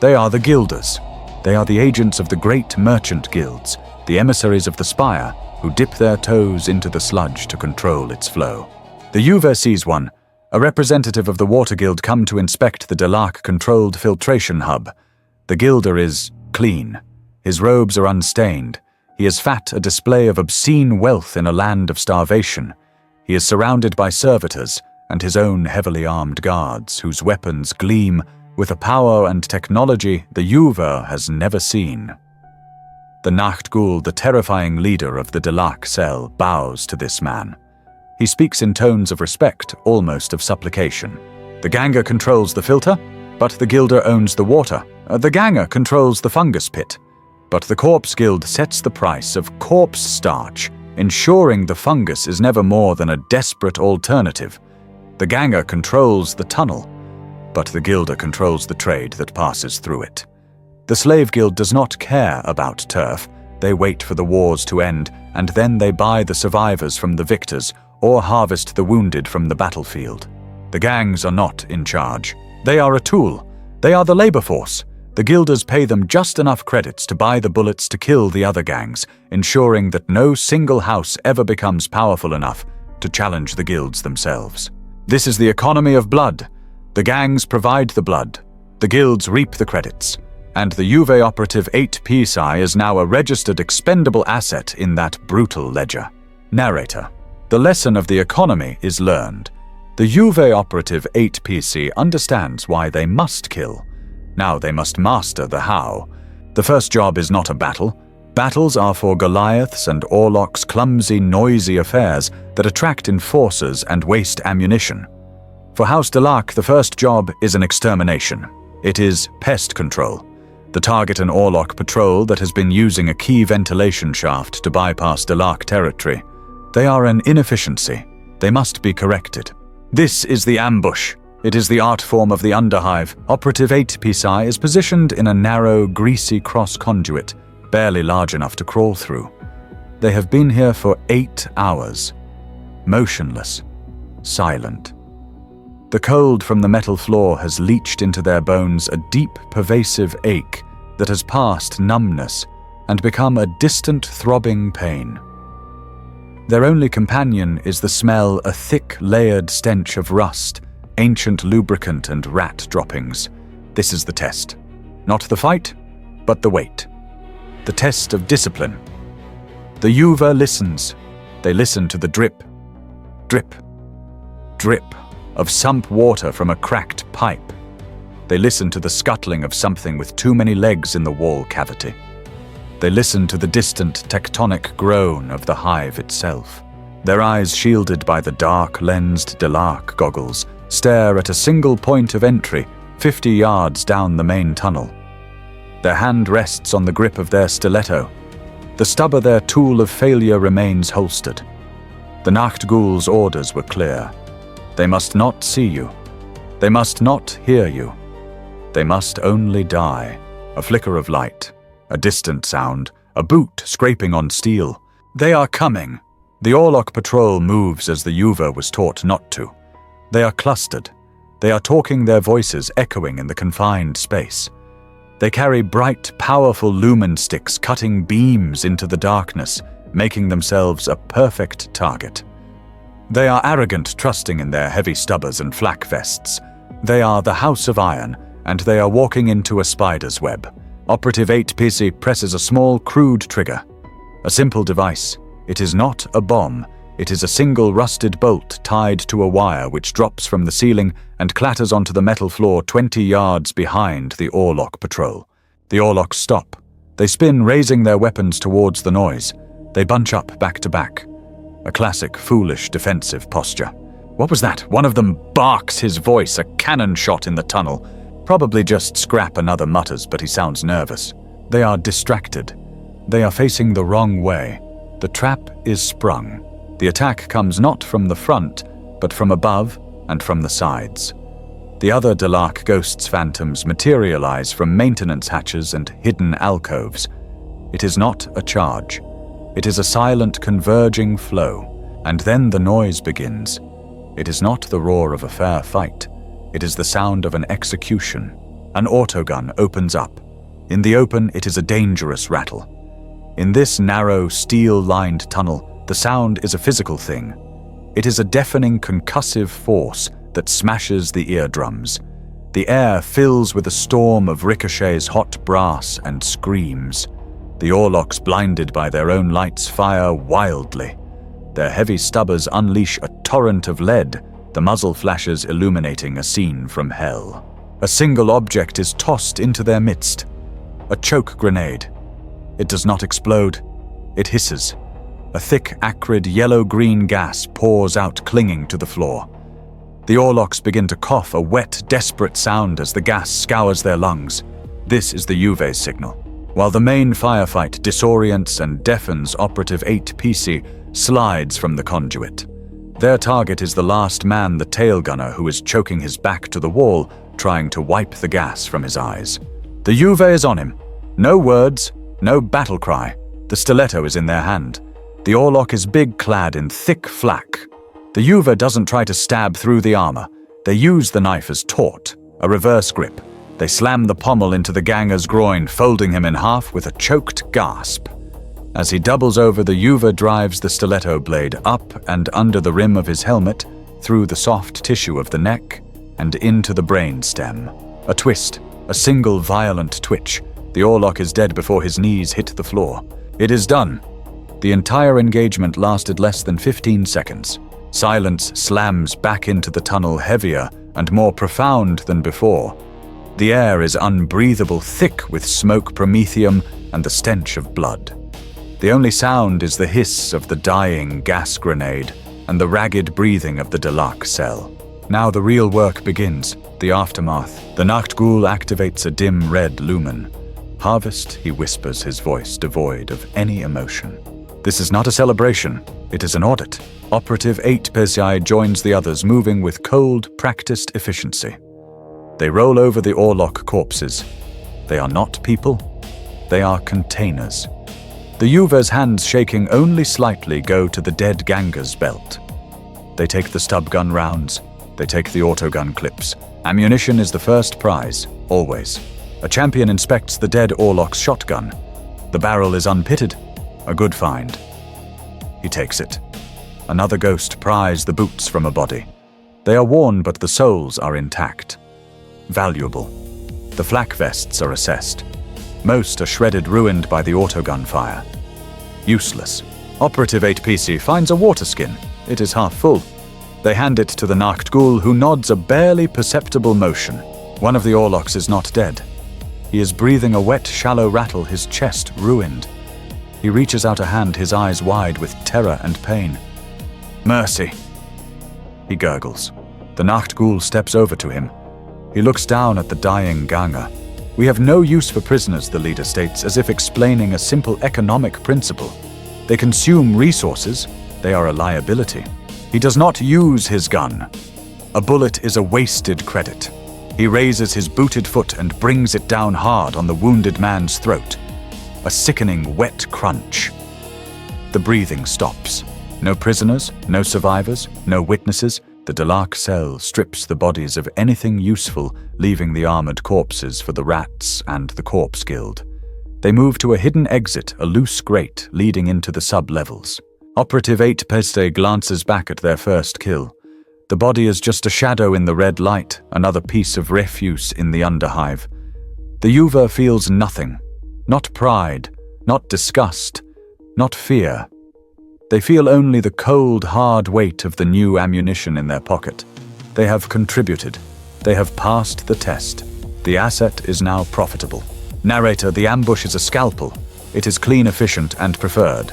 They are the guilders. They are the agents of the great merchant guilds, the emissaries of the spire, who dip their toes into the sludge to control its flow. The Juve sees one, a representative of the Water Guild, come to inspect the Delark-controlled filtration hub. The guilder is clean. His robes are unstained. He is fat, a display of obscene wealth in a land of starvation. He is surrounded by servitors and his own heavily armed guards, whose weapons gleam with a power and technology the Juve has never seen. The Nachtghoul, the terrifying leader of the Delark cell, bows to this man. He speaks in tones of respect, almost of supplication. The ganger controls the filter, but the guilder owns the water. The ganger controls the fungus pit, but the Corpse Guild sets the price of corpse starch, ensuring the fungus is never more than a desperate alternative. The ganger controls the tunnel, but the guilder controls the trade that passes through it. The slave guild does not care about turf. They wait for the wars to end, and then they buy the survivors from the victors or harvest the wounded from the battlefield. The gangs are not in charge. They are a tool. They are the labor force. The guilders pay them just enough credits to buy the bullets to kill the other gangs, ensuring that no single house ever becomes powerful enough to challenge the guilds themselves. This is the economy of blood. The gangs provide the blood, the guilds reap the credits, and the Juve operative 8 Psi is now a registered expendable asset in that brutal ledger. Narrator. The lesson of the economy is learned. The Juve operative 8 PC understands why they must kill. Now they must master the how. The first job is not a battle. Battles are for Goliaths and Orlocks' clumsy, noisy affairs that attract enforcers and waste ammunition. For House Delark, the first job is an extermination. It is pest control. The target an Orlock patrol that has been using a key ventilation shaft to bypass Delark territory. They are an inefficiency. They must be corrected. This is the ambush. It is the art form of the Underhive. Operative 8 Psi is positioned in a narrow, greasy cross conduit, barely large enough to crawl through. They have been here for 8 hours. Motionless. Silent. The cold from the metal floor has leached into their bones a deep, pervasive ache that has passed numbness and become a distant, throbbing pain. Their only companion is the smell, a thick, layered stench of rust, ancient lubricant and rat droppings. This is the test. Not the fight, but the wait. The test of discipline. The Juve listens. They listen to the drip, drip, drip of sump water from a cracked pipe. They listen to the scuttling of something with too many legs in the wall cavity. They listen to the distant tectonic groan of the hive itself. Their eyes, shielded by the dark-lensed Delark goggles, stare at a single point of entry 50 yards down the main tunnel. Their hand rests on the grip of their stiletto. The stub of their tool of failure remains holstered. The Nachtghul's orders were clear. They must not see you. They must not hear you. They must only die. A flicker of light, a distant sound, a boot scraping on steel. They are coming. The Orlock patrol moves as the Juve was taught not to. They are clustered. They are talking, their voices echoing in the confined space. They carry bright, powerful lumen sticks cutting beams into the darkness, making themselves a perfect target. They are arrogant, trusting in their heavy stubbers and flak vests. They are the House of Iron, and they are walking into a spider's web. Operative 8 PC presses a small, crude trigger. A simple device. It is not a bomb. It is a single rusted bolt tied to a wire which drops from the ceiling and clatters onto the metal floor 20 yards behind the Orlock patrol. The Orlocks stop. They spin, raising their weapons towards the noise. They bunch up back to back. A classic, foolish, defensive posture. What was that? One of them barks his voice, a cannon shot in the tunnel. Probably just Scrap, another mutters, but he sounds nervous. They are distracted. They are facing the wrong way. The trap is sprung. The attack comes not from the front, but from above and from the sides. The other Delark Ghost's phantoms materialize from maintenance hatches and hidden alcoves. It is not a charge. It is a silent, converging flow, and then the noise begins. It is not the roar of a fair fight. It is the sound of an execution. An autogun opens up. In the open, it is a dangerous rattle. In this narrow, steel-lined tunnel, the sound is a physical thing. It is a deafening, concussive force that smashes the eardrums. The air fills with a storm of ricochets, hot brass, and screams. The Orlocks, blinded by their own lights, fire wildly. Their heavy stubbers unleash a torrent of lead, the muzzle flashes illuminating a scene from hell. A single object is tossed into their midst. A choke grenade. It does not explode. It hisses. A thick, acrid, yellow-green gas pours out, clinging to the floor. The Orlocks begin to cough, a wet, desperate sound as the gas scours their lungs. This is the Juve's signal. While the main firefight disorients and deafens, Operative 8 PC slides from the conduit. Their target is the last man, the tail gunner, who is choking his back to the wall, trying to wipe the gas from his eyes. The Juve is on him. No words, no battle cry. The stiletto is in their hand. The Orlock is big, clad in thick flak. The Juve doesn't try to stab through the armor. They use the knife as taut, a reverse grip. They slam the pommel into the ganger's groin, folding him in half with a choked gasp. As he doubles over, the Yuva drives the stiletto blade up and under the rim of his helmet, through the soft tissue of the neck, and into the brain stem. A twist, a single violent twitch. The Orlok is dead before his knees hit the floor. It is done. The entire engagement lasted less than 15 seconds. Silence slams back into the tunnel, heavier and more profound than before. The air is unbreathable, thick with smoke, promethium, and the stench of blood. The only sound is the hiss of the dying gas grenade and the ragged breathing of the Dalak cell. Now the real work begins, the aftermath. The Nachtghoul activates a dim red lumen. "Harvest," he whispers, his voice devoid of any emotion. This is not a celebration, it is an audit. Operative 8 Pesai joins the others, moving with cold, practiced efficiency. They roll over the Orlok corpses. They are not people, they are containers. The Yuva's hands, shaking only slightly, go to the dead ganger's belt. They take the stub gun rounds, they take the autogun clips. Ammunition is the first prize, always. A champion inspects the dead Orlok's shotgun. The barrel is unpitted, a good find. He takes it. Another ghost pries the boots from a body. They are worn, but the soles are intact. Valuable. The flak vests are assessed. Most are shredded, ruined by the autogun fire. Useless. Operative 8PC finds a water skin. It is half full. They hand it to the Nachtghoul, who nods a barely perceptible motion. One of the Orloks is not dead. He is breathing a wet, shallow rattle, his chest ruined. He reaches out a hand, his eyes wide with terror and pain. "Mercy," he gurgles. The Nachtghoul steps over to him. He looks down at the dying ganger. "We have no use for prisoners," the leader states, as if explaining a simple economic principle. They consume resources, they are a liability. He does not use his gun. A bullet is a wasted credit. He raises his booted foot and brings it down hard on the wounded man's throat. A sickening, wet crunch. The breathing stops. No prisoners, no survivors, no witnesses. The Dalak cell strips the bodies of anything useful, leaving the armored corpses for the rats and the corpse guild. They move to a hidden exit, a loose grate leading into the sub-levels. Operative 8 Peste glances back at their first kill. The body is just a shadow in the red light, another piece of refuse in the Underhive. The Yuva feels nothing. Not pride, not disgust, not fear. They feel only the cold, hard weight of the new ammunition in their pocket. They have contributed. They have passed the test. The asset is now profitable. Narrator, the ambush is a scalpel. It is clean, efficient, and preferred.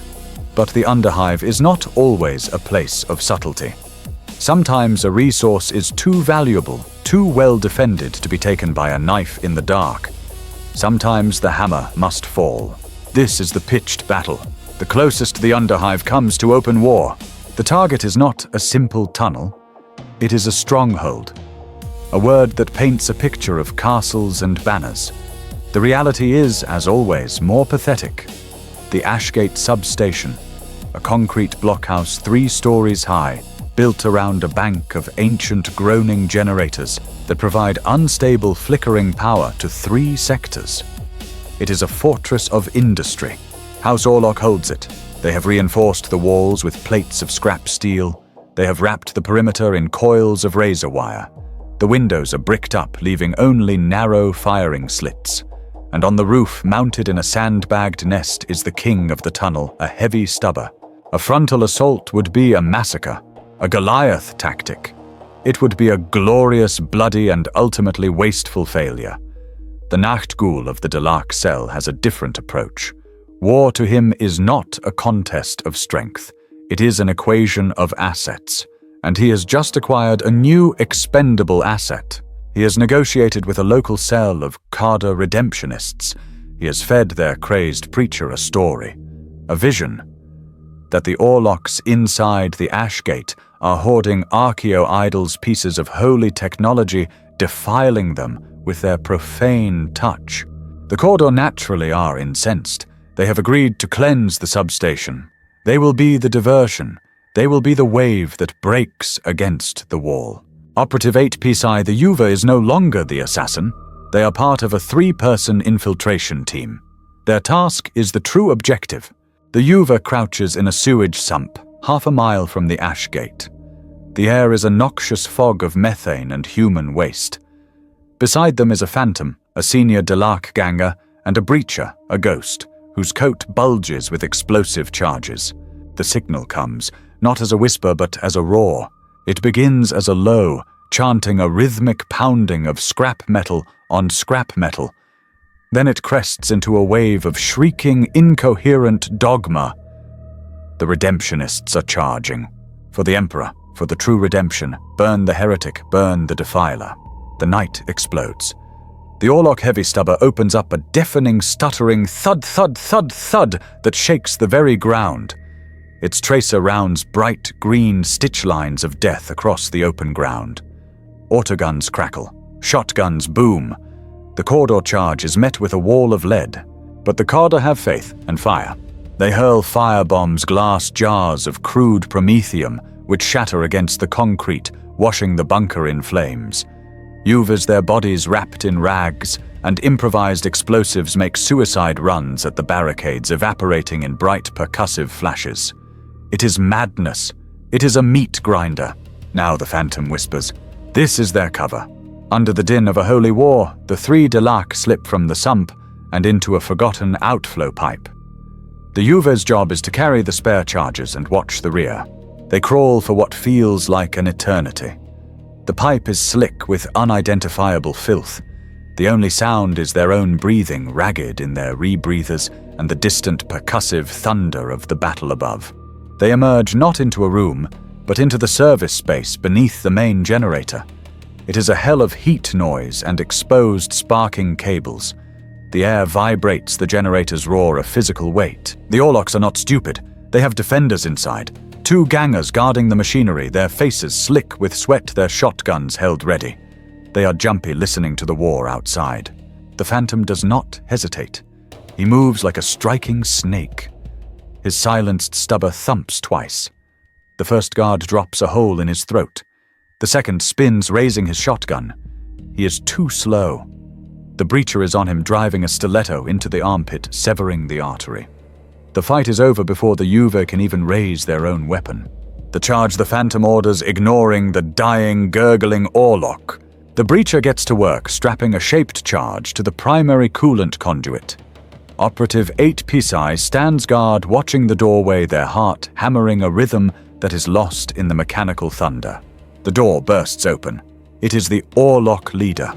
But the Underhive is not always a place of subtlety. Sometimes a resource is too valuable, too well defended to be taken by a knife in the dark. Sometimes the hammer must fall. This is the pitched battle. The closest the Underhive comes to open war. The target is not a simple tunnel. It is a stronghold. A word that paints a picture of castles and banners. The reality is, as always, more pathetic. The Ashgate substation, a concrete blockhouse 3 stories high, built around a bank of ancient groaning generators that provide unstable flickering power to 3 sectors. It is a fortress of industry. House Orlok holds it. They have reinforced the walls with plates of scrap steel. They have wrapped the perimeter in coils of razor wire. The windows are bricked up, leaving only narrow firing slits. And on the roof, mounted in a sandbagged nest, is the king of the tunnel, a heavy stubber. A frontal assault would be a massacre, a Goliath tactic. It would be a glorious, bloody, and ultimately wasteful failure. The Nachtghoul of the Dalak cell has a different approach. War to him is not a contest of strength. It is an equation of assets. And he has just acquired a new expendable asset. He has negotiated with a local cell of Carder redemptionists. He has fed their crazed preacher a story, a vision, that the Orloks inside the Ashgate are hoarding archeo-idols, pieces of holy technology, defiling them with their profane touch. The Cordor naturally are incensed. They have agreed to cleanse the substation. They will be the diversion. They will be the wave that breaks against the wall. Operative 8 Pisai, the Yuva is no longer the assassin. They are part of a 3-person infiltration team. Their task is the true objective. The Yuva crouches in a sewage sump, half a mile from the ash gate. The air is a noxious fog of methane and human waste. Beside them is a phantom, a senior Dalak ganger, and a breacher, a ghost, whose coat bulges with explosive charges. The signal comes, not as a whisper but as a roar. It begins as a low, chanting a rhythmic pounding of scrap metal on scrap metal. Then it crests into a wave of shrieking, incoherent dogma. The redemptionists are charging. For the Emperor, for the true redemption, burn the heretic, burn the defiler. The night explodes. The Orlok heavy stubber opens up a deafening, stuttering thud, thud, thud, thud that shakes the very ground. Its tracer rounds bright green stitch lines of death across the open ground. Autoguns crackle. Shotguns boom. The Cawdor charge is met with a wall of lead, but the Cawdor have faith and fire. They hurl firebombs, glass jars of crude promethium, which shatter against the concrete, washing the bunker in flames. Yuvas, their bodies wrapped in rags, and improvised explosives make suicide runs at the barricades, evaporating in bright percussive flashes. It is madness. It is a meat grinder. Now the Phantom whispers. This is their cover. Under the din of a holy war, the 3 Dalak slip from the sump and into a forgotten outflow pipe. The Yuva's job is to carry the spare charges and watch the rear. They crawl for what feels like an eternity. The pipe is slick with unidentifiable filth. The only sound is their own breathing, ragged in their rebreathers, and the distant percussive thunder of the battle above. They emerge not into a room, but into the service space beneath the main generator. It is a hell of heat noise and exposed sparking cables. The air vibrates the generator's roar of physical weight. The Orloks are not stupid. They have defenders inside. 2 gangers guarding the machinery, their faces slick with sweat, their shotguns held ready. They are jumpy, listening to the war outside. The Phantom does not hesitate. He moves like a striking snake. His silenced stubber thumps twice. The first guard drops a hole in his throat. The second spins, raising his shotgun. He is too slow. The breacher is on him, driving a stiletto into the armpit, severing the artery. The fight is over before the Yuva can even raise their own weapon. The charge the Phantom orders, ignoring the dying, gurgling Orlok. The breacher gets to work, strapping a shaped charge to the primary coolant conduit. Operative 8 Pisai stands guard, watching the doorway, their heart hammering a rhythm that is lost in the mechanical thunder. The door bursts open. It is the Orlok leader.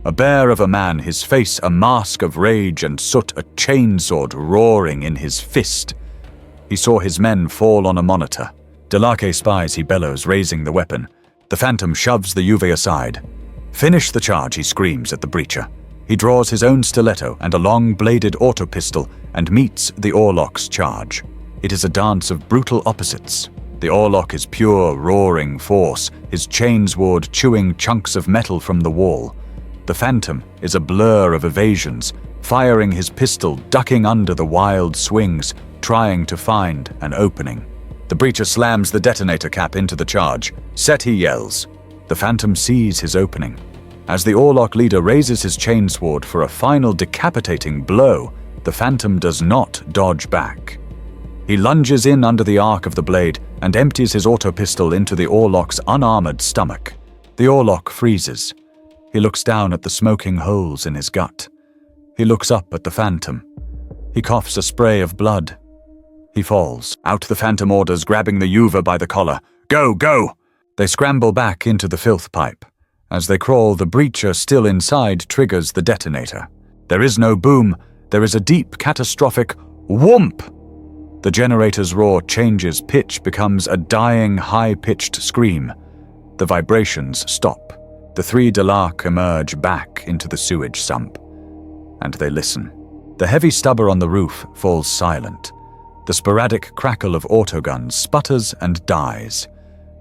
A bear of a man, his face a mask of rage and soot, a chainsword roaring in his fist. He saw his men fall on a monitor. Dalake spies, he bellows, raising the weapon. The Phantom shoves the Yuva aside. Finish the charge, he screams at the breacher. He draws his own stiletto and a long-bladed auto-pistol and meets the Orlok's charge. It is a dance of brutal opposites. The Orlok is pure, roaring force, his chainsword chewing chunks of metal from the wall. The Phantom is a blur of evasions, firing his pistol, ducking under the wild swings, trying to find an opening. The breacher slams the detonator cap into the charge. Set, he yells. The Phantom sees his opening. As the Orlok leader raises his chainsword for a final decapitating blow, the Phantom does not dodge back. He lunges in under the arc of the blade and empties his auto-pistol into the Orlok's unarmored stomach. The Orlok freezes. He looks down at the smoking holes in his gut. He looks up at the Phantom. He coughs a spray of blood. He falls. Out the Phantom orders, grabbing the Yuva by the collar. Go, go! They scramble back into the filth pipe. As they crawl, the breacher still inside triggers the detonator. There is no boom. There is a deep, catastrophic whoomp. The generator's roar changes pitch, becomes a dying, high-pitched scream. The vibrations stop. The 3 Dalak emerge back into the sewage sump. And they listen. The heavy stubber on the roof falls silent. The sporadic crackle of autoguns sputters and dies.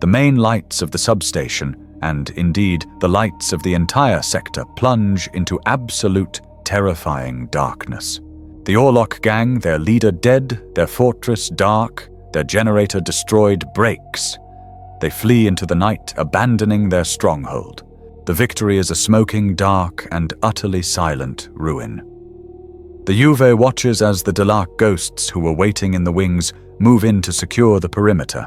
The main lights of the substation, and indeed the lights of the entire sector, plunge into absolute, terrifying darkness. The Orlok gang, their leader dead, their fortress dark, their generator destroyed, breaks. They flee into the night, abandoning their stronghold. The victory is a smoking, dark, and utterly silent ruin. The Juve watches as the Delark ghosts who were waiting in the wings move in to secure the perimeter.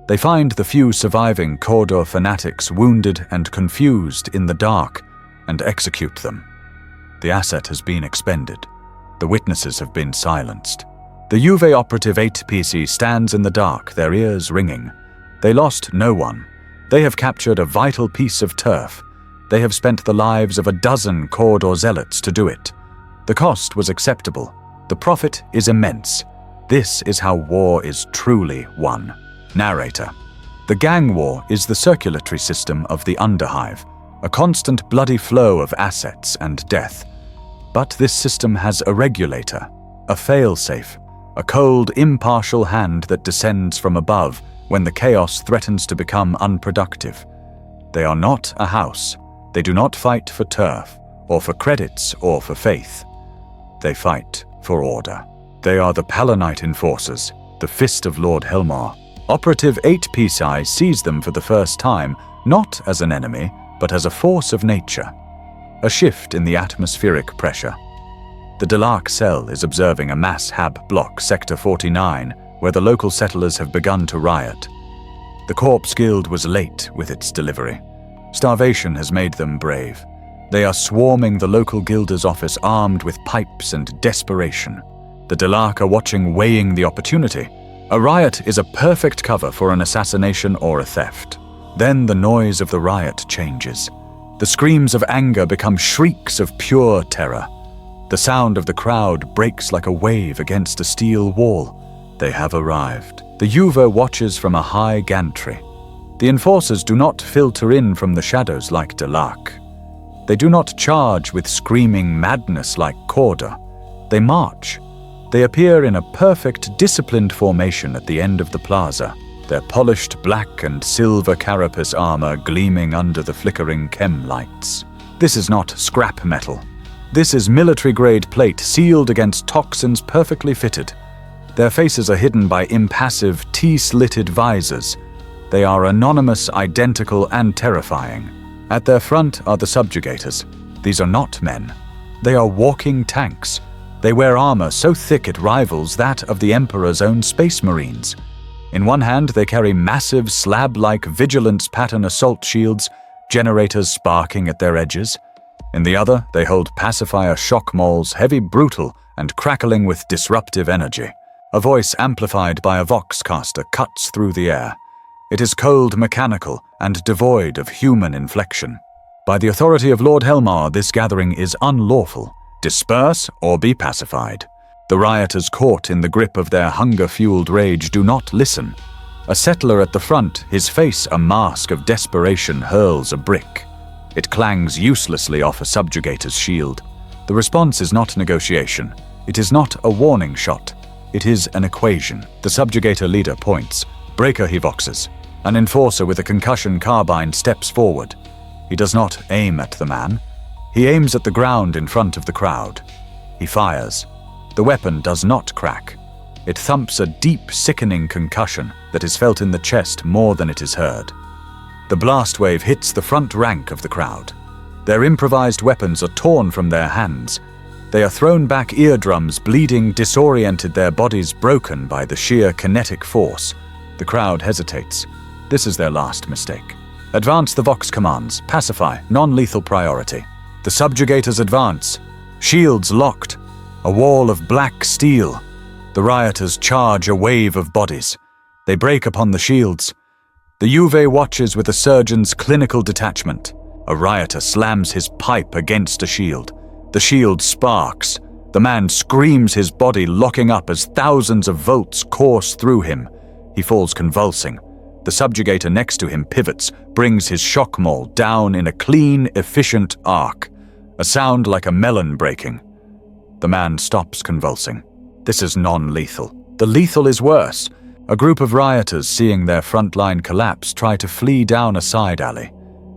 They find the few surviving Cawdor fanatics wounded and confused in the dark and execute them. The asset has been expended. The witnesses have been silenced. The Juve operative 8PC stands in the dark, their ears ringing. They lost no one. They have captured a vital piece of turf. They have spent the lives of a dozen Cawdor zealots to do it. The cost was acceptable. The profit is immense. This is how war is truly won. Narrator. The gang war is the circulatory system of the Underhive, a constant bloody flow of assets and death. But this system has a regulator, a fail-safe, a cold, impartial hand that descends from above when the chaos threatens to become unproductive. They are not a house. They do not fight for turf, or for credits, or for faith. They fight for order. They are the Palonite enforcers, the fist of Lord Helmar. Operative 8 Pisai sees them for the first time, not as an enemy, but as a force of nature. A shift in the atmospheric pressure. The Delark cell is observing a mass hab block, Sector 49, where the local settlers have begun to riot. The Corpse Guild was late with its delivery. Starvation has made them brave. They are swarming the local guilder's office armed with pipes and desperation. The Delark are watching, weighing the opportunity. A riot is a perfect cover for an assassination or a theft. Then the noise of the riot changes. The screams of anger become shrieks of pure terror. The sound of the crowd breaks like a wave against a steel wall. They have arrived. The Juve watches from a high gantry. The enforcers do not filter in from the shadows like Delark. They do not charge with screaming madness like Cawdor. They march. They appear in a perfect, disciplined formation at the end of the plaza, their polished black and silver carapace armor gleaming under the flickering chem lights. This is not scrap metal. This is military-grade plate sealed against toxins, perfectly fitted. Their faces are hidden by impassive, T-slitted visors. They are anonymous, identical, and terrifying. At their front are the subjugators. These are not men. They are walking tanks. They wear armor so thick it rivals that of the Emperor's own space marines. In one hand, they carry massive, slab-like vigilance pattern assault shields, generators sparking at their edges. In the other, they hold pacifier shock mauls, heavy, brutal, and crackling with disruptive energy. A voice amplified by a voxcaster cuts through the air. It is cold, mechanical, and devoid of human inflection. By the authority of Lord Helmar, this gathering is unlawful. Disperse or be pacified. The rioters caught in the grip of their hunger-fueled rage do not listen. A settler at the front, his face a mask of desperation, hurls a brick. It clangs uselessly off a subjugator's shield. The response is not negotiation. It is not a warning shot. It is an equation. The subjugator leader points. Breaker he voxes. An enforcer with a concussion carbine steps forward. He does not aim at the man. He aims at the ground in front of the crowd. He fires. The weapon does not crack. It thumps a deep, sickening concussion that is felt in the chest more than it is heard. The blast wave hits the front rank of the crowd. Their improvised weapons are torn from their hands. They are thrown back, eardrums bleeding, disoriented, their bodies broken by the sheer kinetic force. The crowd hesitates. This is their last mistake. Advance the Vox commands. Pacify. Non-lethal priority. The subjugators advance. Shields locked. A wall of black steel. The rioters charge a wave of bodies. They break upon the shields. The Juve watches with a surgeon's clinical detachment. A rioter slams his pipe against a shield. The shield sparks. The man screams, his body locking up as thousands of volts course through him. He falls convulsing. The subjugator next to him pivots, brings his shock maul down in a clean, efficient arc. A sound like a melon breaking. The man stops convulsing. This is non-lethal. The lethal is worse. A group of rioters, seeing their front line collapse, try to flee down a side alley.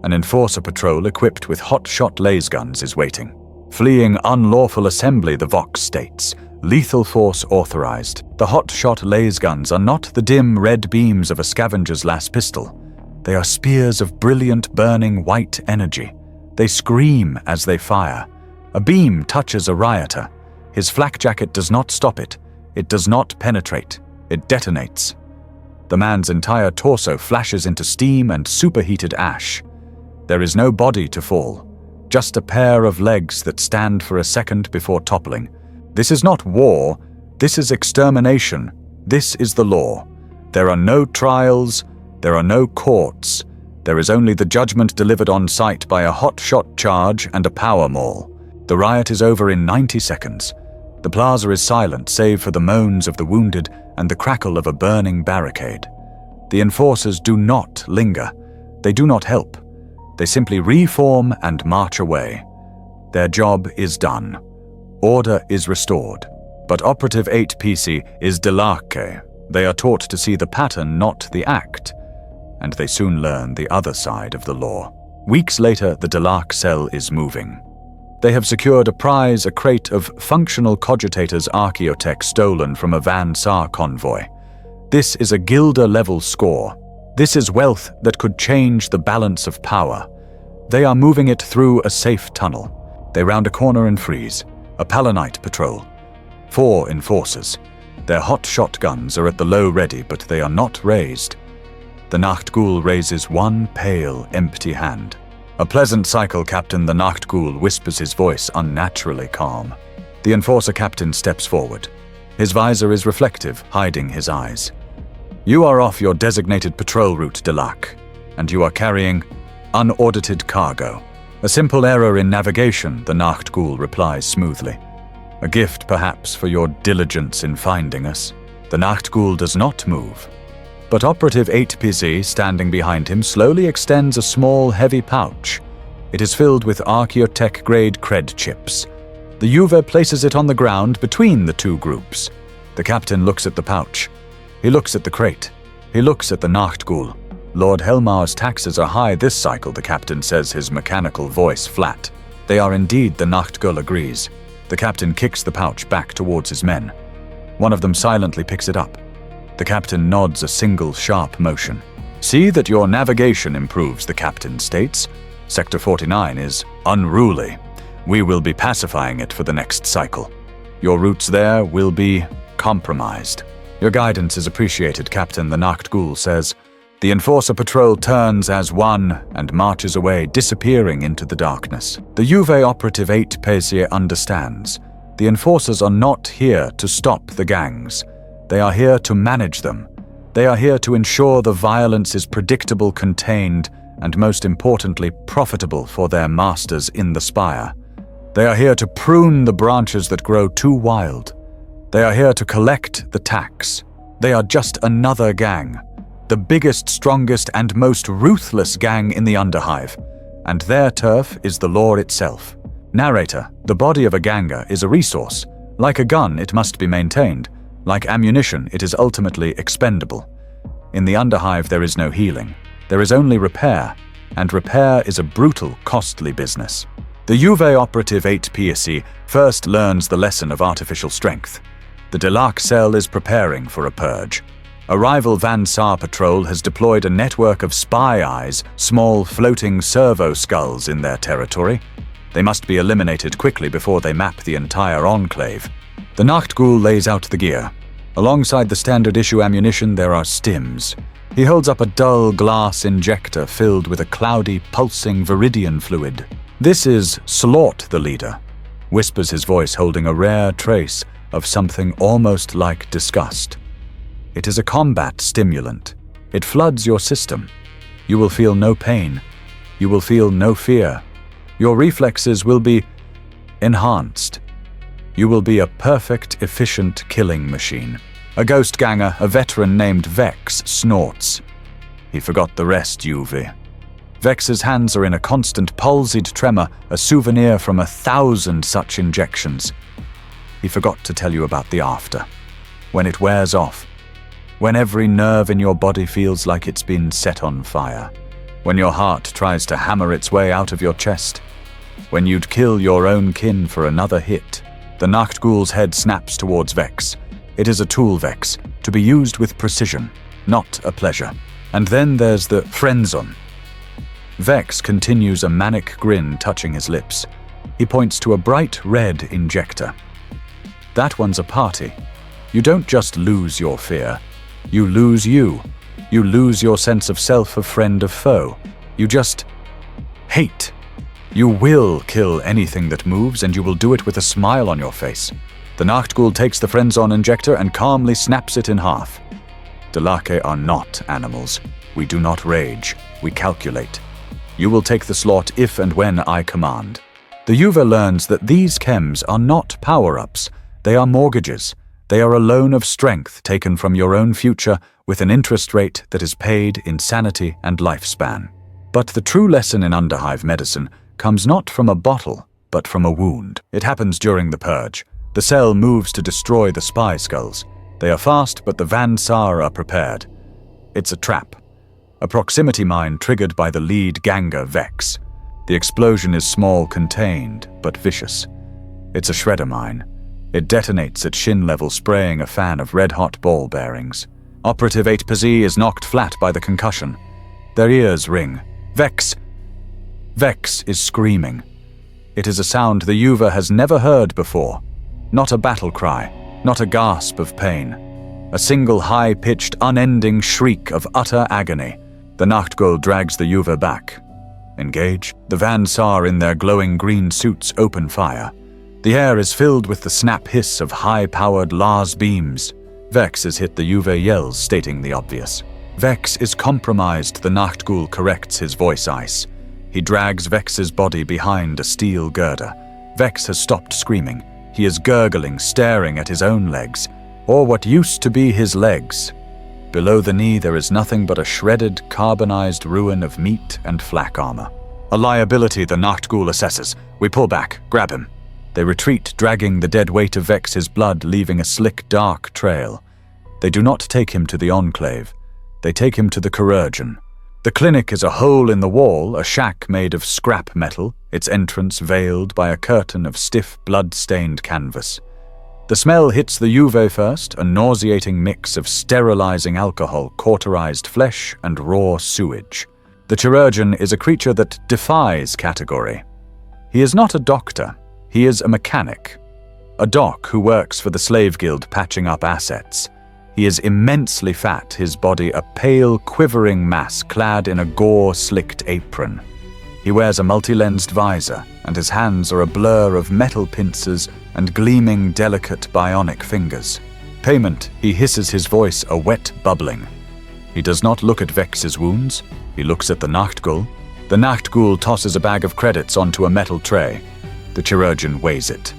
An enforcer patrol equipped with hot-shot laser guns is waiting. Fleeing unlawful assembly, the Vox states. Lethal force authorized. The hot-shot laser guns are not the dim red beams of a scavenger's las pistol. They are spears of brilliant burning white energy. They scream as they fire. A beam touches a rioter. His flak jacket does not stop it. It does not penetrate. It detonates. The man's entire torso flashes into steam and superheated ash. There is no body to fall, just a pair of legs that stand for a second before toppling. This is not war. This is extermination. This is the law. There are no trials. There are no courts. There is only the judgment delivered on sight by a hotshot charge and a power maul. The riot is over in 90 seconds. The plaza is silent save for the moans of the wounded and the crackle of a burning barricade. The enforcers do not linger. They do not help. They simply reform and march away. Their job is done. Order is restored. But Operative 8 PC is Delarke. They are taught to see the pattern, not the act. And they soon learn the other side of the law. Weeks later, the Delarke cell is moving. They have secured a prize, a crate of functional cogitators archaeotech stolen from a Van Saar convoy. This is a Gilder-level score. This is wealth that could change the balance of power. They are moving it through a safe tunnel. They round a corner and freeze. A Palanite patrol. 4 enforcers. Their hot shotguns are at the low ready, but they are not raised. The Nachtghoul raises one pale, empty hand. A pleasant cycle, Captain, the Nachtghoul whispers, his voice unnaturally calm. The enforcer captain steps forward. His visor is reflective, hiding his eyes. You are off your designated patrol route, Delarke, and you are carrying unaudited cargo. A simple error in navigation, the Nachtghoul replies smoothly. A gift, perhaps, for your diligence in finding us. The Nachtghoul does not move. But Operative 8PC, standing behind him, slowly extends a small, heavy pouch. It is filled with archaeotech-grade cred chips. The Juve places it on the ground between the two groups. The captain looks at the pouch. He looks at the crate. He looks at the Nachtghoul. Lord Helmar's taxes are high this cycle, the captain says, his mechanical voice flat. They are indeed, the Nachtghoul agrees. The captain kicks the pouch back towards his men. One of them silently picks it up. The captain nods a single sharp motion. See that your navigation improves, the captain states. Sector 49 is unruly. We will be pacifying it for the next cycle. Your routes there will be compromised. Your guidance is appreciated, Captain, the Nachtghoul says. The Enforcer Patrol turns as one and marches away, disappearing into the darkness. The Juve Operative 8 PC understands. The Enforcers are not here to stop the gangs. They are here to manage them. They are here to ensure the violence is predictable, contained, and most importantly, profitable for their masters in the Spire. They are here to prune the branches that grow too wild. They are here to collect the tax. They are just another gang. The biggest, strongest, and most ruthless gang in the Underhive. And their turf is the law itself. Narrator, the body of a ganger is a resource. Like a gun, it must be maintained. Like ammunition, it is ultimately expendable. In the Underhive, there is no healing. There is only repair, and repair is a brutal, costly business. The Juve Operative 8 PSC first learns the lesson of artificial strength. The Delarke cell is preparing for a purge. A rival Van Saar patrol has deployed a network of spy eyes, small floating servo skulls in their territory. They must be eliminated quickly before they map the entire enclave. The Nachtghoul lays out the gear. Alongside the standard issue ammunition, there are stims. He holds up a dull glass injector filled with a cloudy, pulsing viridian fluid. This is Slort, the leader, whispers his voice, holding a rare trace of something almost like disgust. It is a combat stimulant. It floods your system. You will feel no pain. You will feel no fear. Your reflexes will be enhanced. You will be a perfect, efficient killing machine. A ghost ganger, a veteran named Vex, snorts. He forgot the rest, Juve. Vex's hands are in a constant palsied tremor, a souvenir from 1,000 such injections. He forgot to tell you about the after. When it wears off. When every nerve in your body feels like it's been set on fire. When your heart tries to hammer its way out of your chest. When you'd kill your own kin for another hit. The Nachtghoul's head snaps towards Vex. It is a tool, Vex, to be used with precision, not a pleasure. And then there's the friendzone. Vex continues a manic grin touching his lips. He points to a bright red injector. That one's a party. You don't just lose your fear. You lose you. You lose your sense of self, of friend, of foe. You just hate. You will kill anything that moves, and you will do it with a smile on your face. The Nachtgul takes the friendzone injector and calmly snaps it in half. Delaque are not animals. We do not rage. We calculate. You will take the slot if and when I command. The Yuva learns that these chems are not power-ups. They are mortgages. They are a loan of strength taken from your own future with an interest rate that is paid in sanity and lifespan. But the true lesson in Underhive medicine comes not from a bottle, but from a wound. It happens during the purge. The cell moves to destroy the spy skulls. They are fast, but the Van Saar are prepared. It's a trap. A proximity mine triggered by the lead ganger Vex. The explosion is small, contained, but vicious. It's a shredder mine. It detonates at shin level, spraying a fan of red-hot ball bearings. Operative 8PZ is knocked flat by the concussion. Their ears ring. Vex! Vex is screaming. It is a sound the Yuva has never heard before. Not a battle cry, not a gasp of pain. A single high-pitched, unending shriek of utter agony. The Nachtgul drags the Yuva back. Engage. The Van Saar in their glowing green suits open fire. The air is filled with the snap hiss of high-powered Lars beams. Vex is hit, the Yuva yells, stating the obvious. Vex is compromised, the Nachtgul corrects his voice ice. He drags Vex's body behind a steel girder. Vex has stopped screaming. He is gurgling, staring at his own legs, or what used to be his legs. Below the knee there is nothing but a shredded, carbonized ruin of meat and flak armor. A liability, the Nachtgul assesses. We pull back, grab him. They retreat, dragging the dead weight of Vex's blood, leaving a slick, dark trail. They do not take him to the Enclave. They take him to the Chirurgeon. The clinic is a hole in the wall, a shack made of scrap metal, its entrance veiled by a curtain of stiff, blood-stained canvas. The smell hits the Yuve first, a nauseating mix of sterilizing alcohol, cauterized flesh, and raw sewage. The Chirurgeon is a creature that defies category. He is not a doctor. He is a mechanic. A doc who works for the Slave Guild patching up assets. He is immensely fat, his body a pale, quivering mass clad in a gore-slicked apron. He wears a multi-lensed visor, and his hands are a blur of metal pincers and gleaming, delicate bionic fingers. Payment, he hisses, his voice a wet bubbling. He does not look at Vex's wounds. He looks at the Nachtgul. The Nachtgul tosses a bag of credits onto a metal tray. The Chirurgeon weighs it.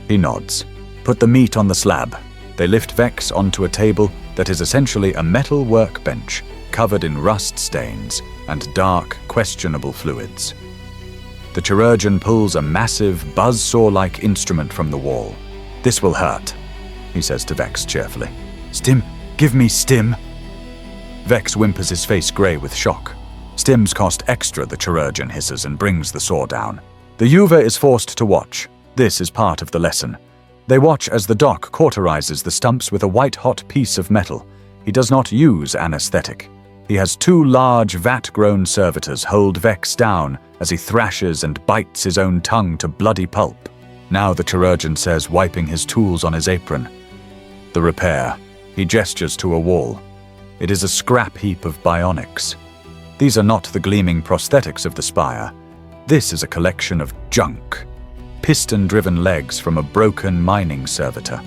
He nods. Put the meat on the slab. They lift Vex onto a table that is essentially a metal workbench, covered in rust stains and dark, questionable fluids. The Chirurgeon pulls a massive, buzzsaw-like instrument from the wall. This will hurt, he says to Vex cheerfully. Stim, give me stim. Vex whimpers, his face grey with shock. Stims cost extra, the Chirurgeon hisses and brings the saw down. The Yuva is forced to watch. This is part of the lesson. They watch as the doc cauterizes the stumps with a white-hot piece of metal. He does not use anesthetic. He has two large, vat-grown servitors hold Vex down as he thrashes and bites his own tongue to bloody pulp. Now the Chirurgeon says, wiping his tools on his apron. The repair. He gestures to a wall. It is a scrap heap of bionics. These are not the gleaming prosthetics of the Spire. This is a collection of junk. Piston-driven legs from a broken mining servitor,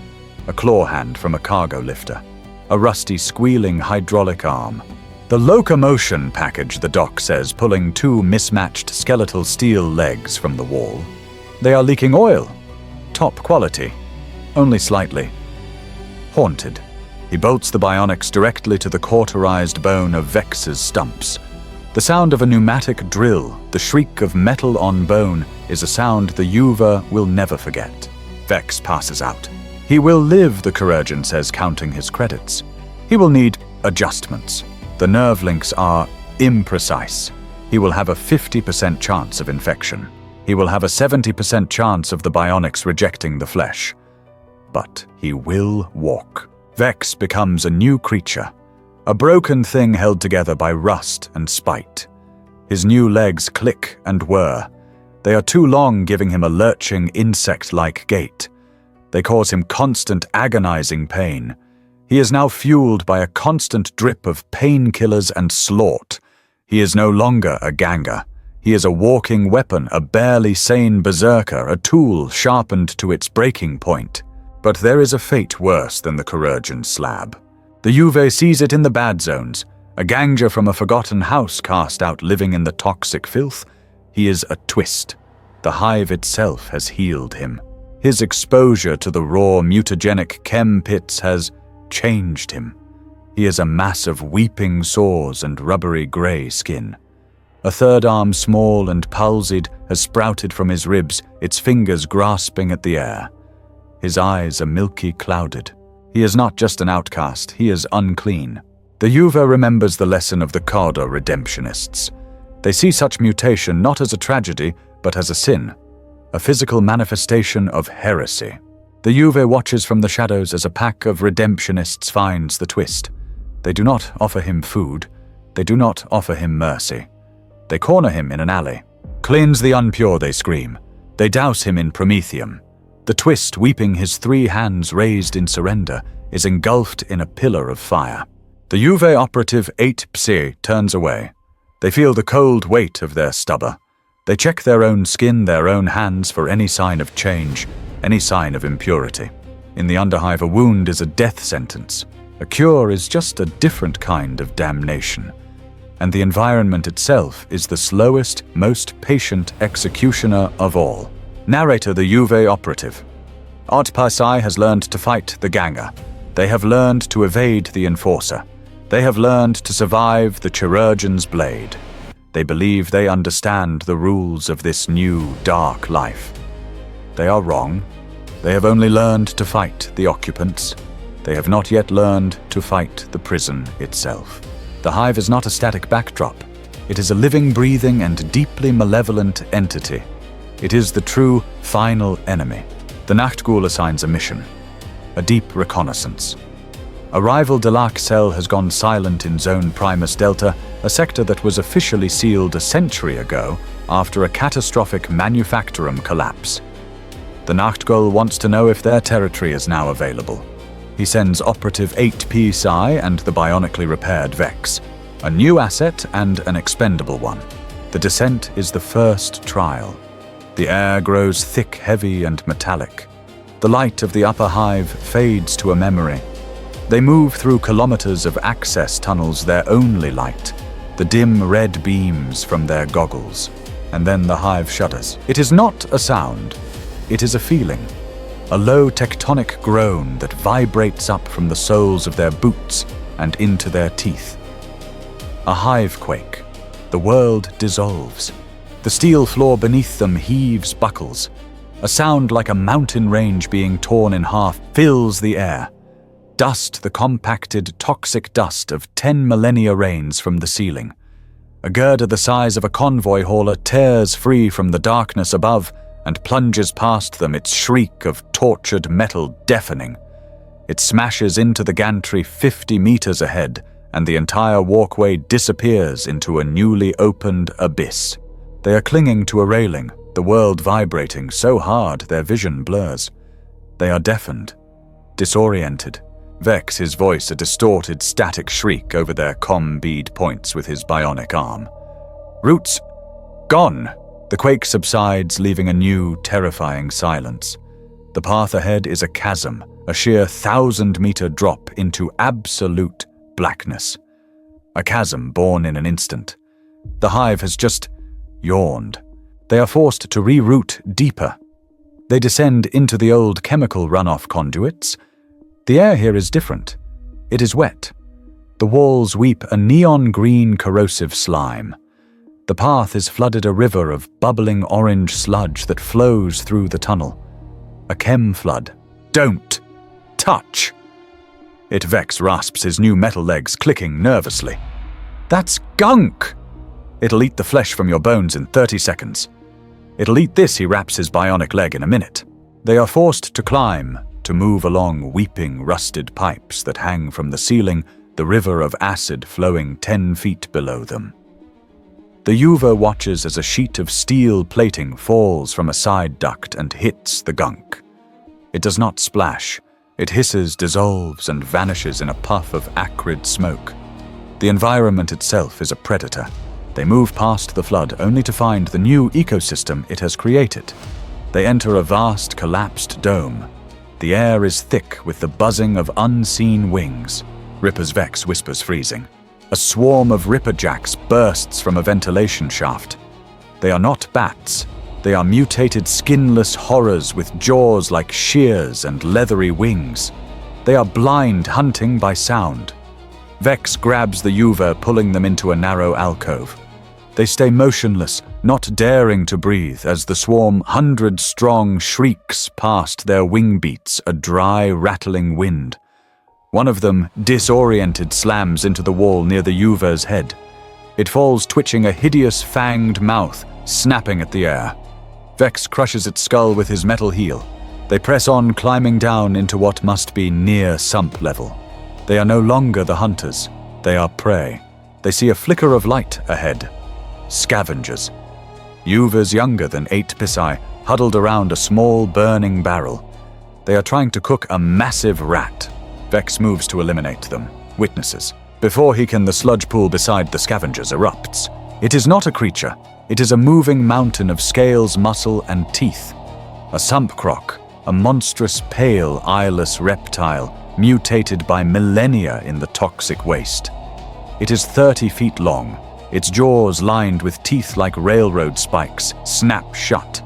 a claw hand from a cargo lifter, a rusty, squealing hydraulic arm. The locomotion package, the doc says, pulling two mismatched skeletal steel legs from the wall. They are leaking oil. Top quality. Only slightly. Haunted. He bolts the bionics directly to the cauterized bone of Vex's stumps. The sound of a pneumatic drill, the shriek of metal on bone, is a sound the Yuva will never forget. Vex passes out. He will live, the Chirurgeon says, counting his credits. He will need adjustments. The nerve links are imprecise. He will have a 50% chance of infection. He will have a 70% chance of the bionics rejecting the flesh. But he will walk. Vex becomes a new creature. a broken thing held together by rust and spite. His new legs click and whir. They are too long, giving him a lurching, insect-like gait. They cause him constant, agonizing pain. He is now fueled by a constant drip of painkillers and slaught. He is no longer a ganger. He is a walking weapon, a barely sane berserker, a tool sharpened to its breaking point. But there is a fate worse than the Chirurgeon slab. The Juve sees it in the bad zones, a ganger from a forgotten house cast out living in the toxic filth. He is a twist. The hive itself has healed him. His exposure to the raw, mutagenic chem pits has changed him. He is a mass of weeping sores and rubbery grey skin. A third arm, small and palsied, has sprouted from his ribs, its fingers grasping at the air. His eyes are milky clouded. He is not just an outcast, he is unclean. The Juve remembers the lesson of the Cardo redemptionists. They see such mutation not as a tragedy, but as a sin, a physical manifestation of heresy. The Juve watches from the shadows as a pack of redemptionists finds the twist. They do not offer him food. They do not offer him mercy. They corner him in an alley. Cleanse the unpure, they scream. They douse him in promethium. The twist, weeping, his 3 hands raised in surrender, is engulfed in a pillar of fire. The Juve operative 8 Psi turns away. They feel the cold weight of their stubber. They check their own skin, their own hands for any sign of change, any sign of impurity. In the Underhive, a wound is a death sentence. A cure is just a different kind of damnation. And the environment itself is the slowest, most patient executioner of all. Narrator, the Juve operative. Art Pasai has learned to fight the ganger. They have learned to evade the enforcer. They have learned to survive the Chirurgeon's blade. They believe they understand the rules of this new, dark life. They are wrong. They have only learned to fight the occupants. They have not yet learned to fight the prison itself. The hive is not a static backdrop. It is a living, breathing, and deeply malevolent entity. It is the true, final enemy. The Nachtghoul assigns a mission, a deep reconnaissance. A rival Delac cell has gone silent in Zone Primus Delta, a sector that was officially sealed a century ago after a catastrophic manufactorum collapse. The Nachtghoul wants to know if their territory is now available. He sends Operative 8P Psi and the bionically repaired Vex, a new asset and an expendable one. The descent is the first trial. The air grows thick, heavy, and metallic. The light of the upper hive fades to a memory. They move through kilometers of access tunnels, their only light, the dim red beams from their goggles. And then the hive shudders. It is not a sound. It is a feeling. A low tectonic groan that vibrates up from the soles of their boots and into their teeth. A hive quake. The world dissolves. The steel floor beneath them heaves, buckles. A sound like a mountain range being torn in half fills the air. Dust, the compacted, toxic dust of 10 millennia rains from the ceiling. A girder the size of a convoy hauler tears free from the darkness above and plunges past them, its shriek of tortured metal deafening. It smashes into the gantry 50 meters ahead, and the entire walkway disappears into a newly opened abyss. They are clinging to a railing, the world vibrating so hard their vision blurs. They are deafened, disoriented. Vex, his voice a distorted, static shriek over their comm bead points with his bionic arm. Roots, gone! The quake subsides, leaving a new, terrifying silence. The path ahead is a chasm, a sheer 1,000-meter drop into absolute blackness. A chasm born in an instant. The hive has just yawned. They are forced to reroute deeper. They descend into the old chemical runoff conduits. The air here is different. It is wet. The walls weep a neon green corrosive slime. The path is flooded a river of bubbling orange sludge that flows through the tunnel. A chem flood. Don't touch! It Vex rasps his new metal legs, clicking nervously. That's gunk! It'll eat the flesh from your bones in 30 seconds. It'll eat this, he wraps his bionic leg in a minute. They are forced to climb, to move along weeping, rusted pipes that hang from the ceiling the river of acid flowing 10 feet below them. The Yuva watches as a sheet of steel plating falls from a side duct and hits the gunk. It does not splash. It hisses, dissolves, and vanishes in a puff of acrid smoke. The environment itself is a predator. They move past the flood only to find the new ecosystem it has created. They enter a vast, collapsed dome. The air is thick with the buzzing of unseen wings. Ripper's Vex whispers, freezing. A swarm of ripperjacks bursts from a ventilation shaft. They are not bats. They are mutated skinless horrors with jaws like shears and leathery wings. They are blind, hunting by sound. Vex grabs the Yuva, pulling them into a narrow alcove. They stay motionless, not daring to breathe, as the swarm 100-strong shrieks past their wing beats, a dry, rattling wind. One of them, disoriented, slams into the wall near the Yuva's head. It falls, twitching a hideous fanged mouth, snapping at the air. Vex crushes its skull with his metal heel. They press on, climbing down into what must be near sump level. They are no longer the hunters. They are prey. They see a flicker of light ahead. Scavengers. Yuvas younger than 8 Pisai, huddled around a small burning barrel. They are trying to cook a massive rat. Vex moves to eliminate them. Witnesses. Before he can, the sludge pool beside the scavengers erupts. It is not a creature. It is a moving mountain of scales, muscle, and teeth. A sump croc, a monstrous, pale, eyeless reptile, mutated by millennia in the toxic waste. It is 30 feet long. Its jaws, lined with teeth like railroad spikes, snap shut.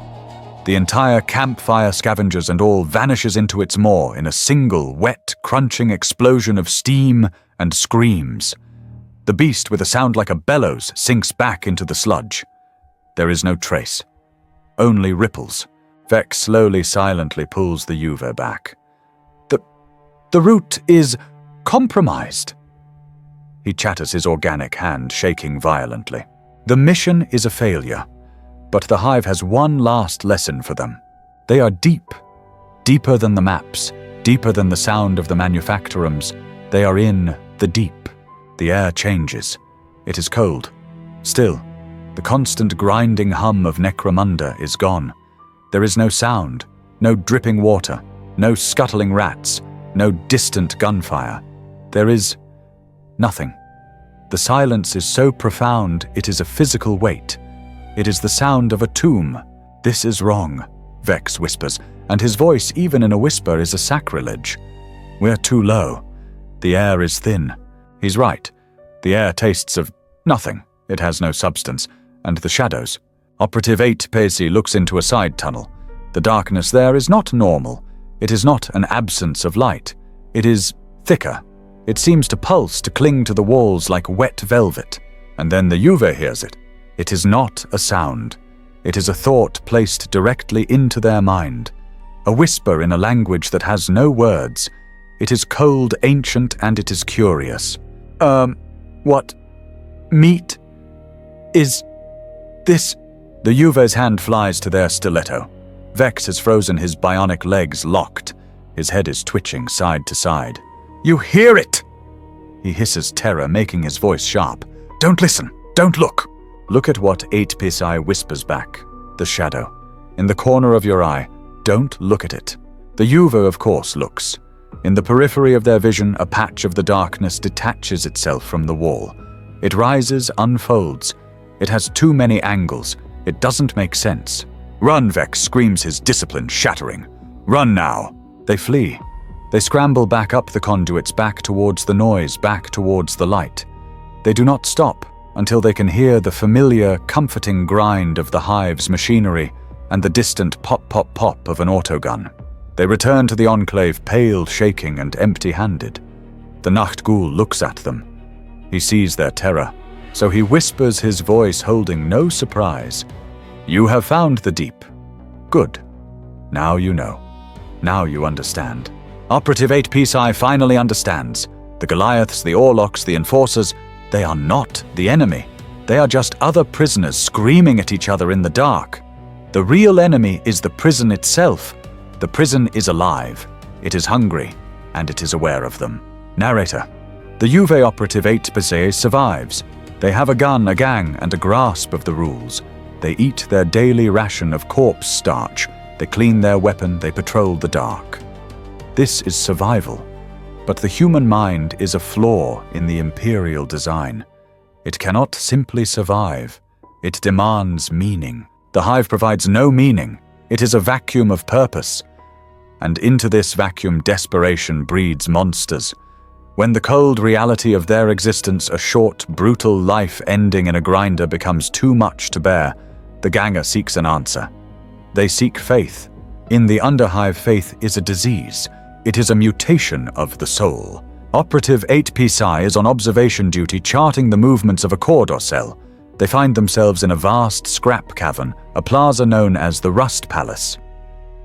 The entire campfire, scavengers and all, vanishes into its maw in a single, wet, crunching explosion of steam and screams. The beast, with a sound like a bellows, sinks back into the sludge. There is no trace. Only ripples. Vex slowly, silently pulls the Yuva back. The route is compromised. He chatters, his organic hand shaking violently. The mission is a failure, but the Hive has one last lesson for them. They are deep, deeper than the maps, deeper than the sound of the manufactorums. They are in the deep. The air changes. It is cold. Still, the constant grinding hum of Necromunda is gone. There is no sound, no dripping water, no scuttling rats, no distant gunfire. There is nothing. The silence is so profound it is a physical weight. It is the sound of a tomb. This is wrong, Vex whispers, and his voice, even in a whisper, is a sacrilege. We're too low. The air is thin. He's right. The air tastes of nothing. It has no substance. And the shadows. Operative 8 Pacey looks into a side tunnel. The darkness there is not normal. It is not an absence of light. It is thicker. It seems to pulse, to cling to the walls like wet velvet. And then the Yuva hears it. It is not a sound. It is a thought placed directly into their mind. A whisper in a language that has no words. It is cold, ancient, and it is curious. What? Meat? Is this? The Yuva's hand flies to their stiletto. Vex has frozen, his bionic legs locked. His head is twitching side to side. You hear it! He hisses, terror making his voice sharp. Don't listen. Don't look. Look at what 8 Pisai whispers back. The shadow. In the corner of your eye. Don't look at it. The Yuva, of course, looks. In the periphery of their vision, a patch of the darkness detaches itself from the wall. It rises, unfolds. It has too many angles. It doesn't make sense. Run, Vex screams, his discipline shattering. Run now. They flee. They scramble back up the conduits, back towards the noise, back towards the light. They do not stop until they can hear the familiar, comforting grind of the Hive's machinery and the distant pop-pop-pop of an autogun. They return to the Enclave, pale, shaking, and empty-handed. The Nachtghoul looks at them. He sees their terror, so he whispers, his voice holding no surprise. You have found the deep. Good. Now you know. Now you understand. Operative 8 Pisai finally understands. The Goliaths, the Orlocks, the Enforcers, they are not the enemy. They are just other prisoners screaming at each other in the dark. The real enemy is the prison itself. The prison is alive. It is hungry, and it is aware of them. Narrator. The Juve operative 8% survives. They have a gun, a gang, and a grasp of the rules. They eat their daily ration of corpse starch. They clean their weapon, they patrol the dark. This is survival. But the human mind is a flaw in the imperial design. It cannot simply survive. It demands meaning. The hive provides no meaning. It is a vacuum of purpose. And into this vacuum desperation breeds monsters. When the cold reality of their existence, a short, brutal life ending in a grinder, becomes too much to bear, the ganger seeks an answer. They seek faith. In the Underhive, faith is a disease. It is a mutation of the soul. Operative 8% is on observation duty, charting the movements of a corridor cell. They find themselves in a vast scrap cavern, a plaza known as the Rust Palace.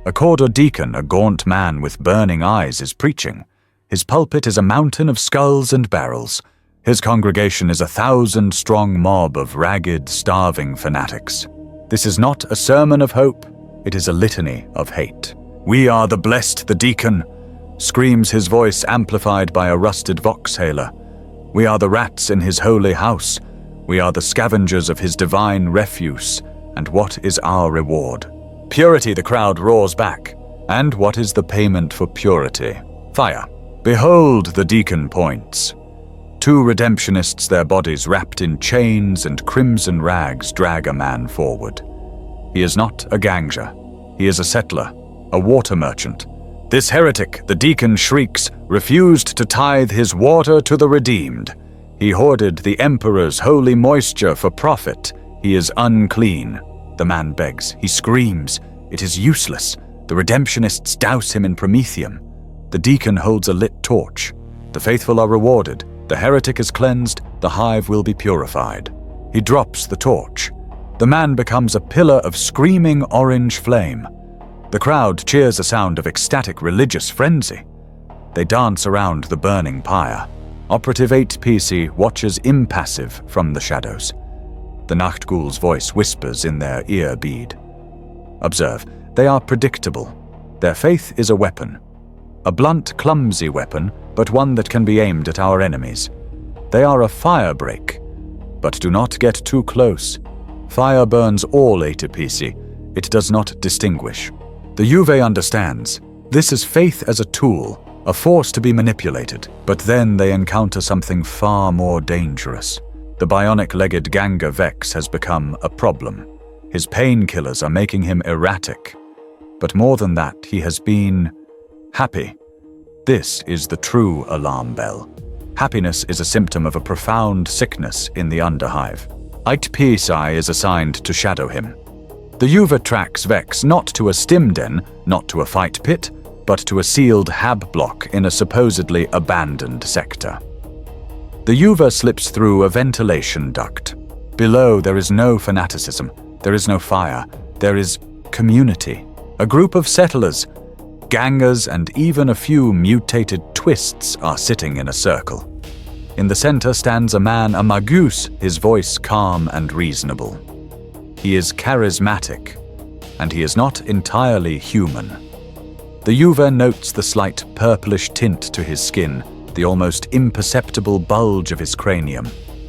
A corridor deacon, a gaunt man with burning eyes, is preaching. His pulpit is a mountain of skulls and barrels. His congregation is a 1,000-strong mob of ragged, starving fanatics. This is not a sermon of hope. It is a litany of hate. "We are the blessed, the deacon," screams his voice, amplified by a rusted voxhaler. "We are the rats in his holy house. We are the scavengers of his divine refuse. And what is our reward?" "Purity," the crowd roars back. "And what is the payment for purity?" "Fire." "Behold," the deacon points. Two redemptionists, their bodies wrapped in chains and crimson rags, drag a man forward. He is not a ganger. He is a settler, a water merchant. "This heretic," the deacon shrieks, "refused to tithe his water to the redeemed. He hoarded the emperor's holy moisture for profit. He is unclean." The man begs. He screams. It is useless. The redemptionists douse him in promethium. The deacon holds a lit torch. The faithful are rewarded. The heretic is cleansed. The hive will be purified. He drops the torch. The man becomes a pillar of screaming orange flame. The crowd cheers, a sound of ecstatic religious frenzy. They dance around the burning pyre. Operative 8% watches impassive from the shadows. The Nachtghul's voice whispers in their ear bead. Observe, they are predictable. Their faith is a weapon. A blunt, clumsy weapon, but one that can be aimed at our enemies. They are a firebreak. But do not get too close. Fire burns all 8%. It does not distinguish. The Juve understands. This is faith as a tool, a force to be manipulated. But then they encounter something far more dangerous. The bionic-legged ganger Vex has become a problem. His painkillers are making him erratic. But more than that, he has been happy. This is the true alarm bell. Happiness is a symptom of a profound sickness in the Underhive. 8% is assigned to shadow him. The Juve tracks Vex not to a stim den, not to a fight pit, but to a sealed hab block in a supposedly abandoned sector. The Juve slips through a ventilation duct. Below, there is no fanaticism, there is no fire, there is community. A group of settlers, gangers, and even a few mutated twists are sitting in a circle. In the center stands a man, a magus, his voice calm and reasonable. He is charismatic, and he is not entirely human. The Juve notes the slight purplish tint to his skin, the almost imperceptible bulge of his cranium.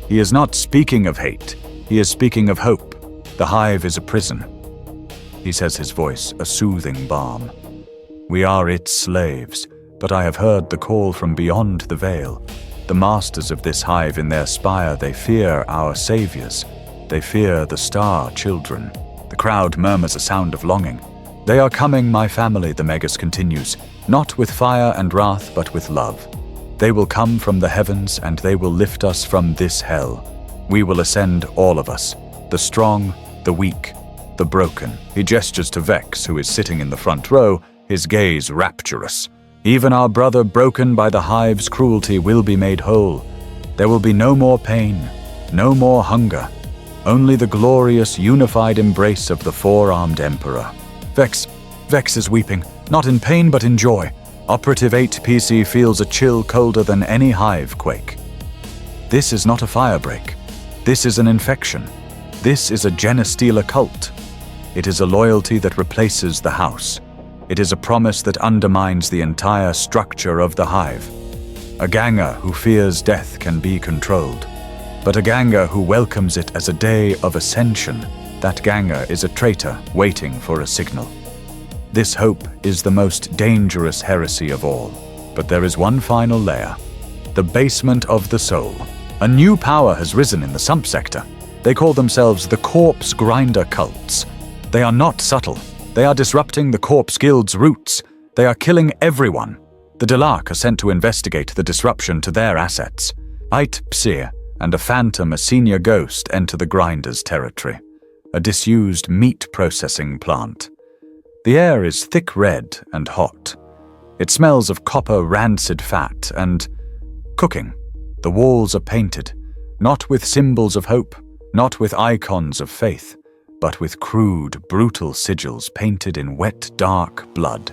He is not speaking of hate, he is speaking of hope. The hive is a prison. He says, his voice a soothing balm. We are its slaves, but I have heard the call from beyond the veil. The masters of this hive in their spire, they fear our saviors. They fear the star children. The crowd murmurs a sound of longing. They are coming, my family, the Magus continues, not with fire and wrath, but with love. They will come from the heavens, and they will lift us from this hell. We will ascend, all of us, the strong, the weak, the broken. He gestures to Vex, who is sitting in the front row, his gaze rapturous. Even our brother broken by the hive's cruelty will be made whole. There will be no more pain, no more hunger, only the glorious unified embrace of the four-armed emperor. Vex is weeping, not in pain but in joy. Operative 8% feels a chill colder than any hive quake. This is not a firebreak. This is an infection. This is a genestealer cult. It is a loyalty that replaces the house. It is a promise that undermines the entire structure of the hive. A ganger who fears death can be controlled. But a ganger who welcomes it as a day of ascension, that ganger is a traitor waiting for a signal. This hope is the most dangerous heresy of all. But there is one final layer. The basement of the soul. A new power has risen in the sump sector. They call themselves the Corpse Grinder Cults. They are not subtle. They are disrupting the Corpse Guild's roots. They are killing everyone. The Delark are sent to investigate the disruption to their assets. Ait Psir and a phantom, a senior ghost, enter the Grinder's territory. A disused meat processing plant. The air is thick red and hot. It smells of copper rancid fat and cooking. The walls are painted, not with symbols of hope, not with icons of faith, but with crude, brutal sigils painted in wet, dark blood.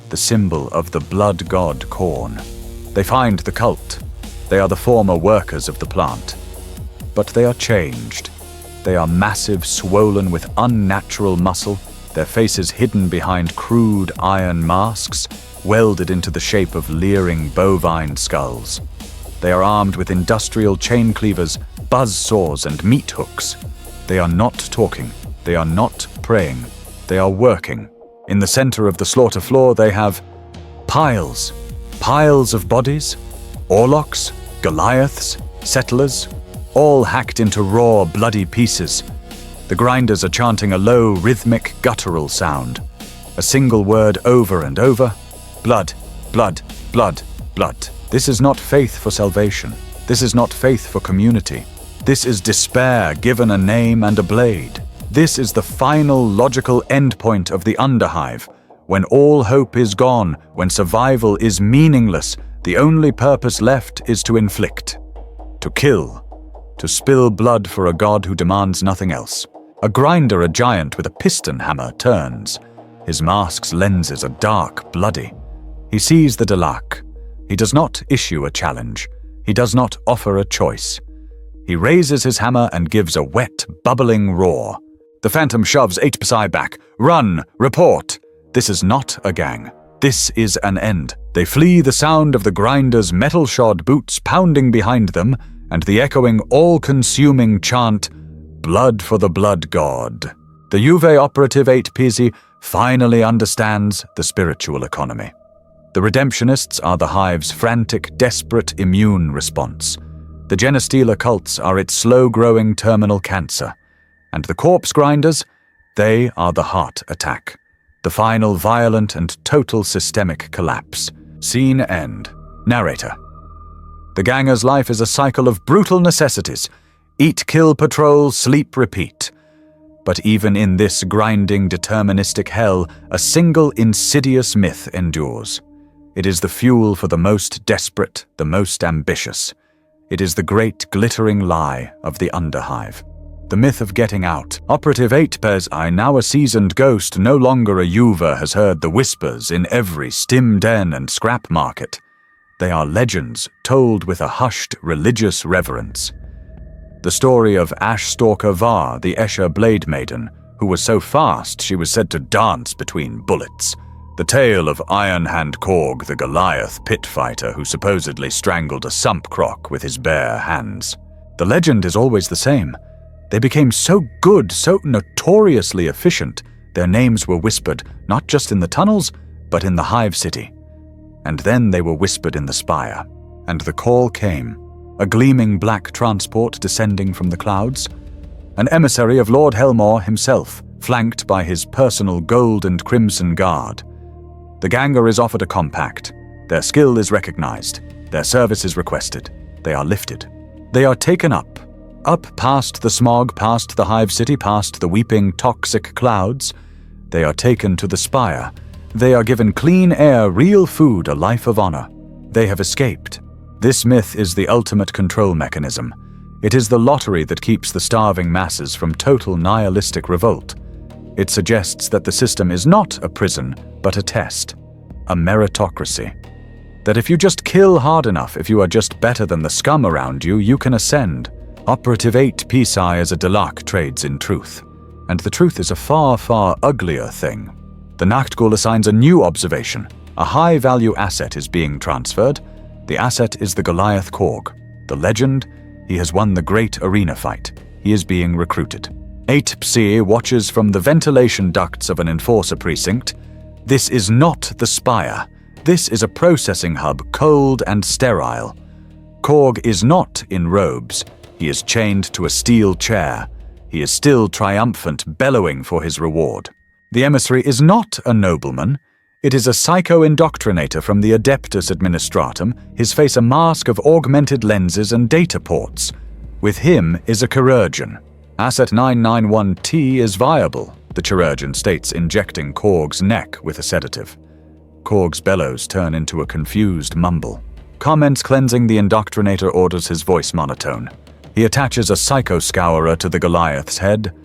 The symbol of the blood god Khorne. They find the cult. They are the former workers of the plant. But they are changed. They are massive, swollen with unnatural muscle, their faces hidden behind crude iron masks, welded into the shape of leering bovine skulls. They are armed with industrial chain cleavers, buzz saws, and meat hooks. They are not talking. They are not praying. They are working. In the center of the slaughter floor, they have piles of bodies, Orlocks, Goliaths, settlers, all hacked into raw, bloody pieces. The Grinders are chanting a low, rhythmic, guttural sound. A single word over and over. Blood, blood, blood, blood. This is not faith for salvation. This is not faith for community. This is despair given a name and a blade. This is the final logical endpoint of the Underhive. When all hope is gone, when survival is meaningless, the only purpose left is to inflict, to kill, to spill blood for a god who demands nothing else. A grinder, a giant with a piston hammer, turns. His mask's lenses are dark, bloody. He sees the Delark. He does not issue a challenge. He does not offer a choice. He raises his hammer and gives a wet, bubbling roar. The phantom shoves Ait Psi back. Run! Report! This is not a gang. This is an end. They flee the sound of the Grinder's metal-shod boots pounding behind them and the echoing, all-consuming chant, "Blood for the blood god." The Juve operative Ait Psi finally understands the spiritual economy. The Redemptionists are the Hive's frantic, desperate immune response. The Genestealer cults are its slow-growing terminal cancer. And the Corpse Grinders, they are the heart attack. The final violent and total systemic collapse. Scene end. Narrator. The ganger's life is a cycle of brutal necessities. Eat, kill, patrol, sleep, repeat. But even in this grinding, deterministic hell, a single insidious myth endures. It is the fuel for the most desperate, the most ambitious. It is the great glittering lie of the Underhive. The myth of getting out. Operative Ait Psi, now a seasoned ghost, no longer a Juve, has heard the whispers in every stim den and scrap market. They are legends told with a hushed, religious reverence. The story of Ashstalker Var, the Escher Blade Maiden, who was so fast she was said to dance between bullets. The tale of Ironhand Korg, the Goliath pit fighter who supposedly strangled a sump croc with his bare hands. The legend is always the same. They became so good, so notoriously efficient, their names were whispered not just in the tunnels, but in the Hive City. And then they were whispered in the spire. And the call came, a gleaming black transport descending from the clouds, an emissary of Lord Helmore himself, flanked by his personal gold and crimson guard. The ganger is offered a compact. Their skill is recognized. Their service is requested. They are lifted. They are taken up past the smog, past the Hive City, past the weeping, toxic clouds. They are taken to the spire. They are given clean air, real food, a life of honor. They have escaped. This myth is the ultimate control mechanism. It is the lottery that keeps the starving masses from total nihilistic revolt. It suggests that the system is not a prison, but a test, a meritocracy. That if you just kill hard enough, if you are just better than the scum around you, you can ascend. Operative Ait Psi as a Delark trades in truth. And the truth is a far, far uglier thing. The Nachtgul assigns a new observation. A high-value asset is being transferred. The The asset is the Goliath Korg. The legend, he has won the great arena fight. He is being recruited. 8 Psi watches from the ventilation ducts of an enforcer precinct. This is not the spire. This is a processing hub, cold and sterile. Korg is not in robes. He is chained to a steel chair. He is still triumphant, bellowing for his reward. The emissary is not a nobleman. It is a psycho-indoctrinator from the Adeptus Administratum, his face a mask of augmented lenses and data ports. With him is a chirurgeon. Asset 991T is viable, the chirurgeon states, injecting Korg's neck with a sedative. Korg's bellows turn into a confused mumble. Comments cleansing the indoctrinator orders his voice monotone. He attaches a psycho-scourer to the Goliath's head,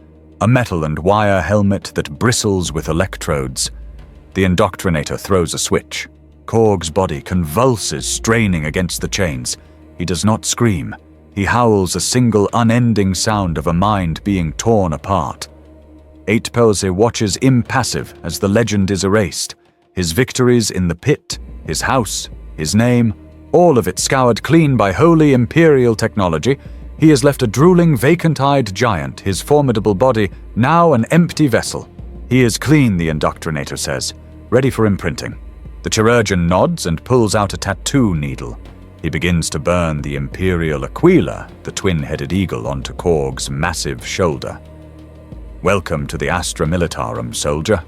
a metal and wire helmet that bristles with electrodes. The indoctrinator throws a switch. Korg's body convulses, straining against the chains. He does not scream. He howls a single unending sound of a mind being torn apart. 8 Pose watches impassive as the legend is erased. His victories in the pit, his house, his name, all of it scoured clean by holy imperial technology. He is left a drooling, vacant-eyed giant, his formidable body now an empty vessel. He is clean, the indoctrinator says, ready for imprinting. The chirurgeon nods and pulls out a tattoo needle. He begins to burn the imperial aquila, the twin-headed eagle, onto Korg's massive shoulder. "Welcome to the Astra Militarum, soldier,"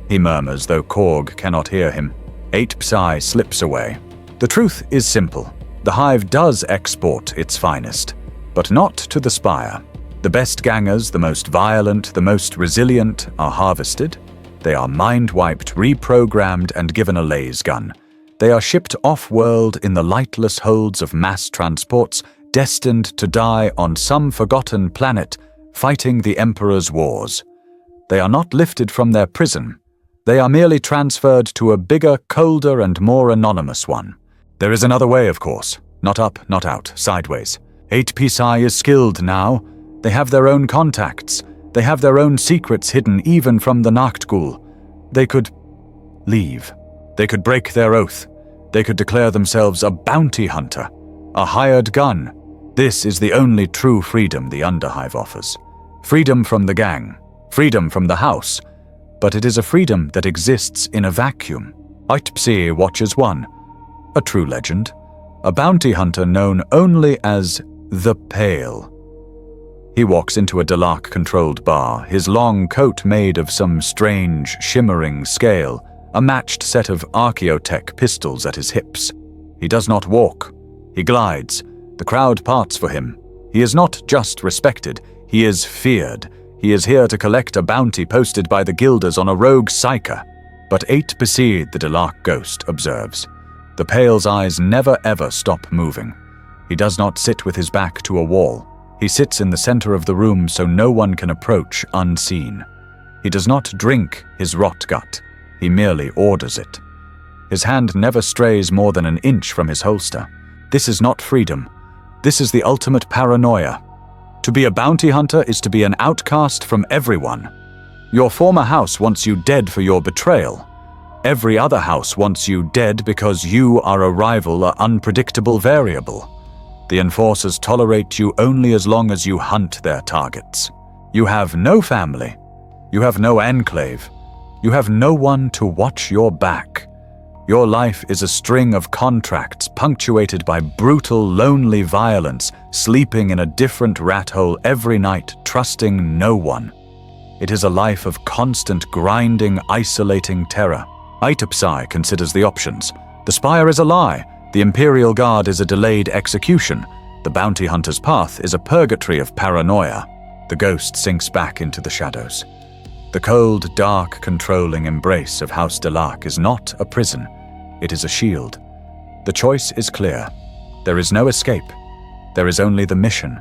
he murmurs, though Korg cannot hear him. 8 Psi slips away. The truth is simple. The hive does export its finest, but not to the spire. The best gangers, the most violent, the most resilient, are harvested. They are mind-wiped, reprogrammed, and given a laser gun. They are shipped off-world in the lightless holds of mass transports, destined to die on some forgotten planet, fighting the Emperor's wars. They are not lifted from their prison. They are merely transferred to a bigger, colder, and more anonymous one. There is another way, of course. Not up, not out, sideways. 8 Psi is skilled now. They have their own contacts. They have their own secrets hidden even from the Nachtgul. They could leave. They could break their oath. They could declare themselves a bounty hunter, a hired gun. This is the only true freedom the Underhive offers. Freedom from the gang. Freedom from the house. But it is a freedom that exists in a vacuum. 8 Psi watches one. A true legend. A bounty hunter known only as the Pale. He walks into a Dalak-controlled bar, his long coat made of some strange, shimmering scale, a matched set of Archaeotech pistols at his hips. He does not walk. He glides. The crowd parts for him. He is not just respected, he is feared. He is here to collect a bounty posted by the Guilders on a rogue psyker. But 8 Psi, the Dalak ghost, observes. The Pale's eyes never ever stop moving. He does not sit with his back to a wall. He sits in the center of the room so no one can approach unseen. He does not drink his rot gut. He merely orders it. His hand never strays more than an inch from his holster. This is not freedom. This is the ultimate paranoia. To be a bounty hunter is to be an outcast from everyone. Your former house wants you dead for your betrayal. Every other house wants you dead because you are a rival, an unpredictable variable. The enforcers tolerate you only as long as you hunt their targets. You have no family. You have no enclave. You have no one to watch your back. Your life is a string of contracts punctuated by brutal, lonely violence, sleeping in a different rat hole every night, trusting no one. It is a life of constant grinding, isolating terror. 8 Psi considers the options. The spire is a lie. The Imperial Guard is a delayed execution. The bounty hunter's path is a purgatory of paranoia. The ghost sinks back into the shadows. The cold, dark, controlling embrace of House Dalak is not a prison. It is a shield. The choice is clear. There is no escape. There is only the mission.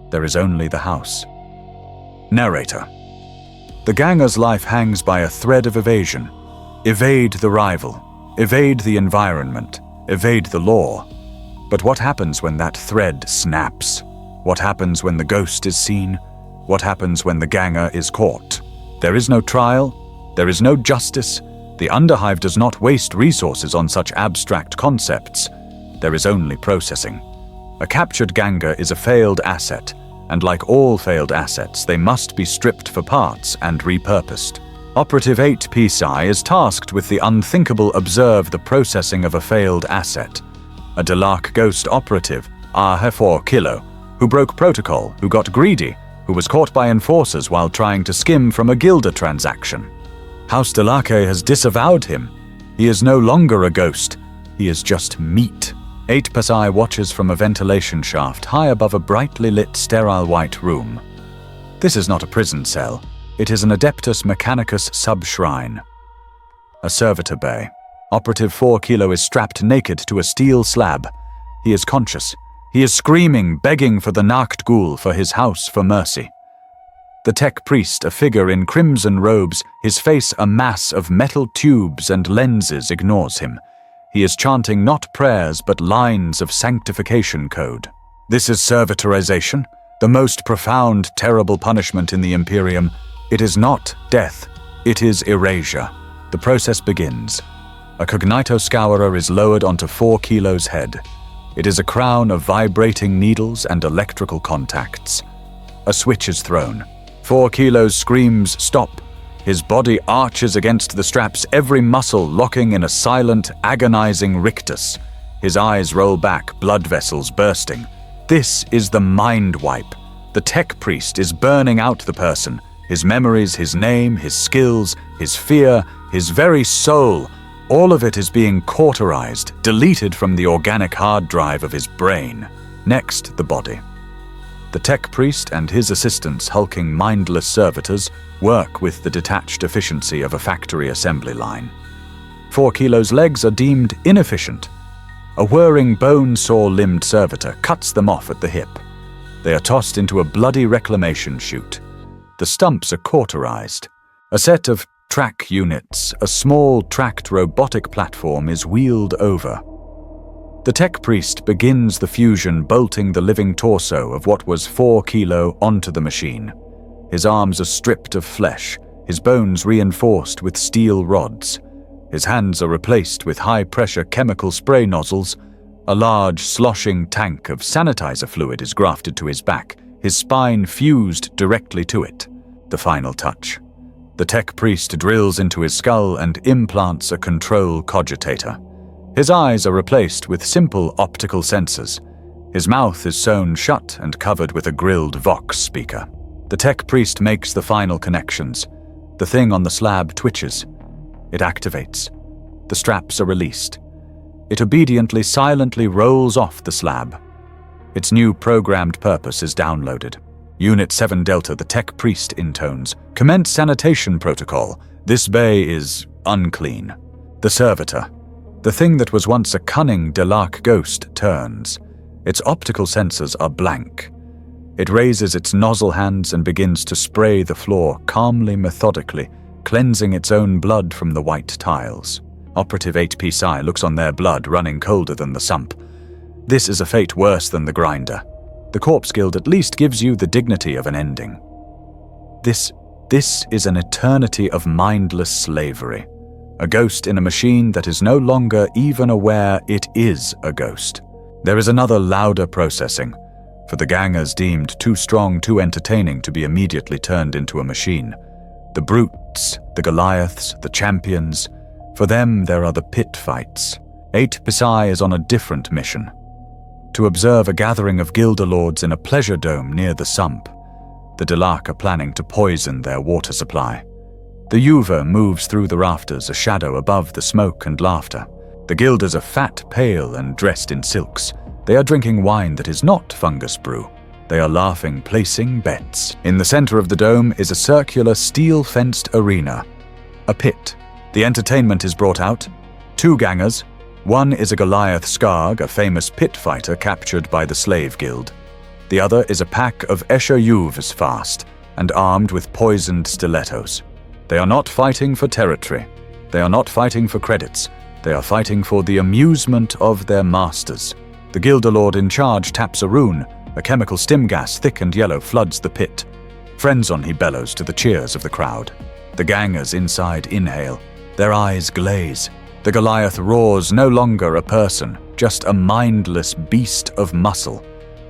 There is only the house. Narrator. The ganger's life hangs by a thread of evasion. Evade the rival. Evade the environment. Evade the law. But what happens when that thread snaps? What happens when the ghost is seen? What happens when the ganger is caught? There is no trial. There is no justice. The Underhive does not waste resources on such abstract concepts. there is only processing. A captured Ganga is a failed asset, and like all failed assets, they must be stripped for parts and repurposed. Operative 8 Psi is tasked with the unthinkable observe the processing of a failed asset. A Delark Ghost operative, Arhe 4Kilo, who broke protocol, who got greedy, who was caught by enforcers while trying to skim from a Gilda transaction. House Delake has disavowed him. He is no longer a ghost. He is just meat. 8 Psi watches from a ventilation shaft high above a brightly lit sterile white room. This is not a prison cell. It is an Adeptus Mechanicus sub-shrine. A servitor bay. Operative 4Kilo is strapped naked to a steel slab. He is conscious. He is screaming, begging for the Nacht Ghoul for his house for mercy. The tech priest, a figure in crimson robes, his face a mass of metal tubes and lenses, ignores him. He is chanting not prayers but lines of sanctification code. This is servitorization, the most profound, terrible punishment in the Imperium. It is not death, it is erasure. The process begins. A cognito scourer is lowered onto 4Kilo's head. It is a crown of vibrating needles and electrical contacts. A switch is thrown. 4Kilo screams stop. His body arches against the straps, every muscle locking in a silent, agonizing rictus. His eyes roll back, blood vessels bursting. This is the mind wipe. The tech priest is burning out the person. His memories, his name, his skills, his fear, his very soul. All of it is being cauterized, deleted from the organic hard drive of his brain. Next, the body. The tech priest and his assistants, hulking mindless servitors, work with the detached efficiency of a factory assembly line. 4Kilo's legs are deemed inefficient. A whirring bone-saw-limbed servitor cuts them off at the hip. They are tossed into a bloody reclamation chute. The stumps are cauterized. A set of track units, a small tracked robotic platform, is wheeled over. The tech priest begins the fusion, bolting the living torso of what was 4Kilo onto the machine. His arms are stripped of flesh, his bones reinforced with steel rods. His hands are replaced with high-pressure chemical spray nozzles. A large, sloshing tank of sanitizer fluid is grafted to his back, his spine fused directly to it. The final touch. The tech priest drills into his skull and implants a control cogitator. His eyes are replaced with simple optical sensors. His mouth is sewn shut and covered with a grilled Vox speaker. The tech priest makes the final connections. The thing on the slab twitches. It activates. The straps are released. It obediently, silently rolls off the slab. Its new programmed purpose is downloaded. Unit 7 Delta, the tech priest intones. Commence sanitation protocol. This bay is unclean. The servitor. The thing that was once a cunning Delark ghost turns. Its optical sensors are blank. It raises its nozzle hands and begins to spray the floor calmly, methodically, cleansing its own blood from the white tiles. Operative 8 Psi looks on their blood running colder than the sump. This is a fate worse than the grinder. The Corpse Guild at least gives you the dignity of an ending. This is an eternity of mindless slavery. A ghost in a machine that is no longer even aware it is a ghost. There is another louder processing, for the gangers deemed too strong, too entertaining to be immediately turned into a machine. The brutes, the Goliaths, the champions, for them there are the pit fights. 8 Psi is on a different mission. To observe a gathering of Gilder Lords in a pleasure dome near the sump. The Delark are planning to poison their water supply. The Yuva moves through the rafters, a shadow above the smoke and laughter. The Gilders are fat, pale, and dressed in silks. They are drinking wine that is not fungus brew. They are laughing, placing bets. In the center of the dome is a circular, steel-fenced arena. A pit. The entertainment is brought out. 2 gangers. One is a Goliath Skarg, a famous pit fighter captured by the Slave Guild. The other is a pack of Escher Yuvs fast and armed with poisoned stilettos. They are not fighting for territory. They are not fighting for credits. They are fighting for the amusement of their masters. The Guilderlord in charge taps a rune. A chemical stim gas, thick and yellow, floods the pit. Frenzon, he bellows to the cheers of the crowd. The gangers inside inhale. Their eyes glaze. The Goliath roars, no longer a person. just a mindless beast of muscle.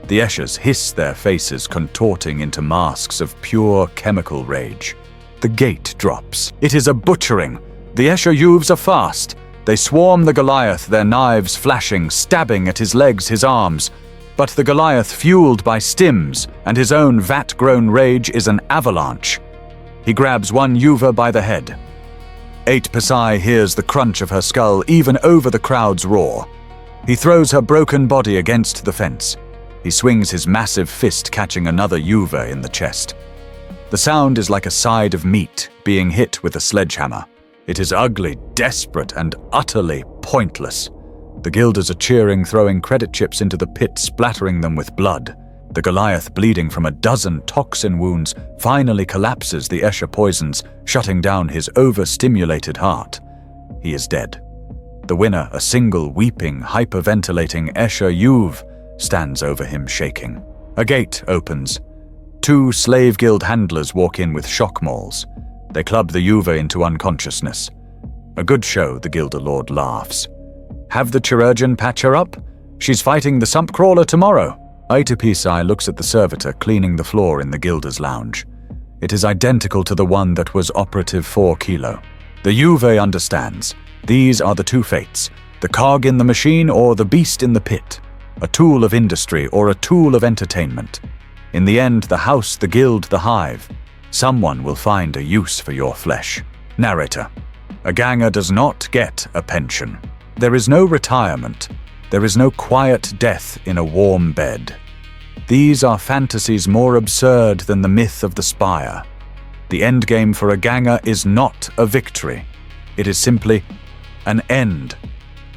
The Eshers hiss their faces, contorting into masks of pure chemical rage. The gate drops. It is a butchering. The Escher youths are fast. They swarm the Goliath, their knives flashing, stabbing at his legs, his arms. But the Goliath, fueled by stims and his own vat-grown rage, is an avalanche. He grabs one Yuva by the head. 8 Psy hears the crunch of her skull even over the crowd's roar. He throws her broken body against the fence. He swings his massive fist, catching another Yuva in the chest. The sound is like a side of meat being hit with a sledgehammer. It is ugly, desperate, and utterly pointless. The guilders are cheering, throwing credit chips into the pit, splattering them with blood. The Goliath, bleeding from a dozen toxin wounds, finally collapses the Escher poisons, shutting down his overstimulated heart. He is dead. The winner, a single weeping, hyperventilating Escher Yuv, stands over him shaking. A gate opens. 2 slave guild handlers walk in with shock mauls. They club the Yuva into unconsciousness. A good show, the Guilder Lord laughs. Have the chirurgeon patch her up? She's fighting the sump crawler tomorrow. Aita Pisai looks at the servitor cleaning the floor in the Guilder's lounge. It is identical to the one that was operative 4 Kilo. The Juve understands. These are the 2 fates, the cog in the machine or the beast in the pit, a tool of industry or a tool of entertainment. In the end, the house, the guild, the hive. Someone will find a use for your flesh. Narrator. A ganger does not get a pension. There is no retirement. There is no quiet death in a warm bed. These are fantasies more absurd than the myth of the spire. The endgame for a ganger is not a victory. It is simply an end.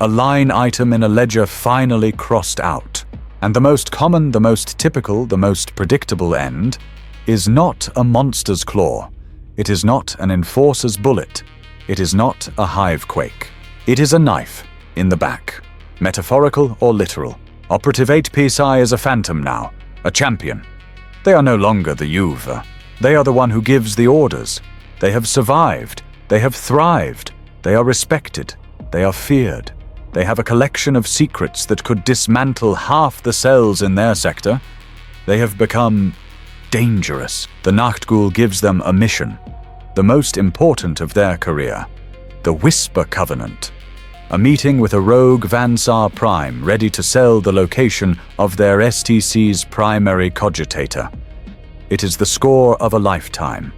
A line item in a ledger finally crossed out. And the most common, the most typical, the most predictable end is not a monster's claw. It is not an enforcer's bullet. It is not a hive quake. It is a knife in the back. Metaphorical or literal. Operative 8 Psi is a phantom now, a champion. They are no longer the Yuva. They are the one who gives the orders. They have survived. They have thrived. They are respected. They are feared. They have a collection of secrets that could dismantle half the cells in their sector. They have become dangerous. The Nachtgul gives them a mission, the most important of their career, the Whisper Covenant. A meeting with a rogue Vansar Prime ready to sell the location of their STC's primary cogitator. It is the score of a lifetime.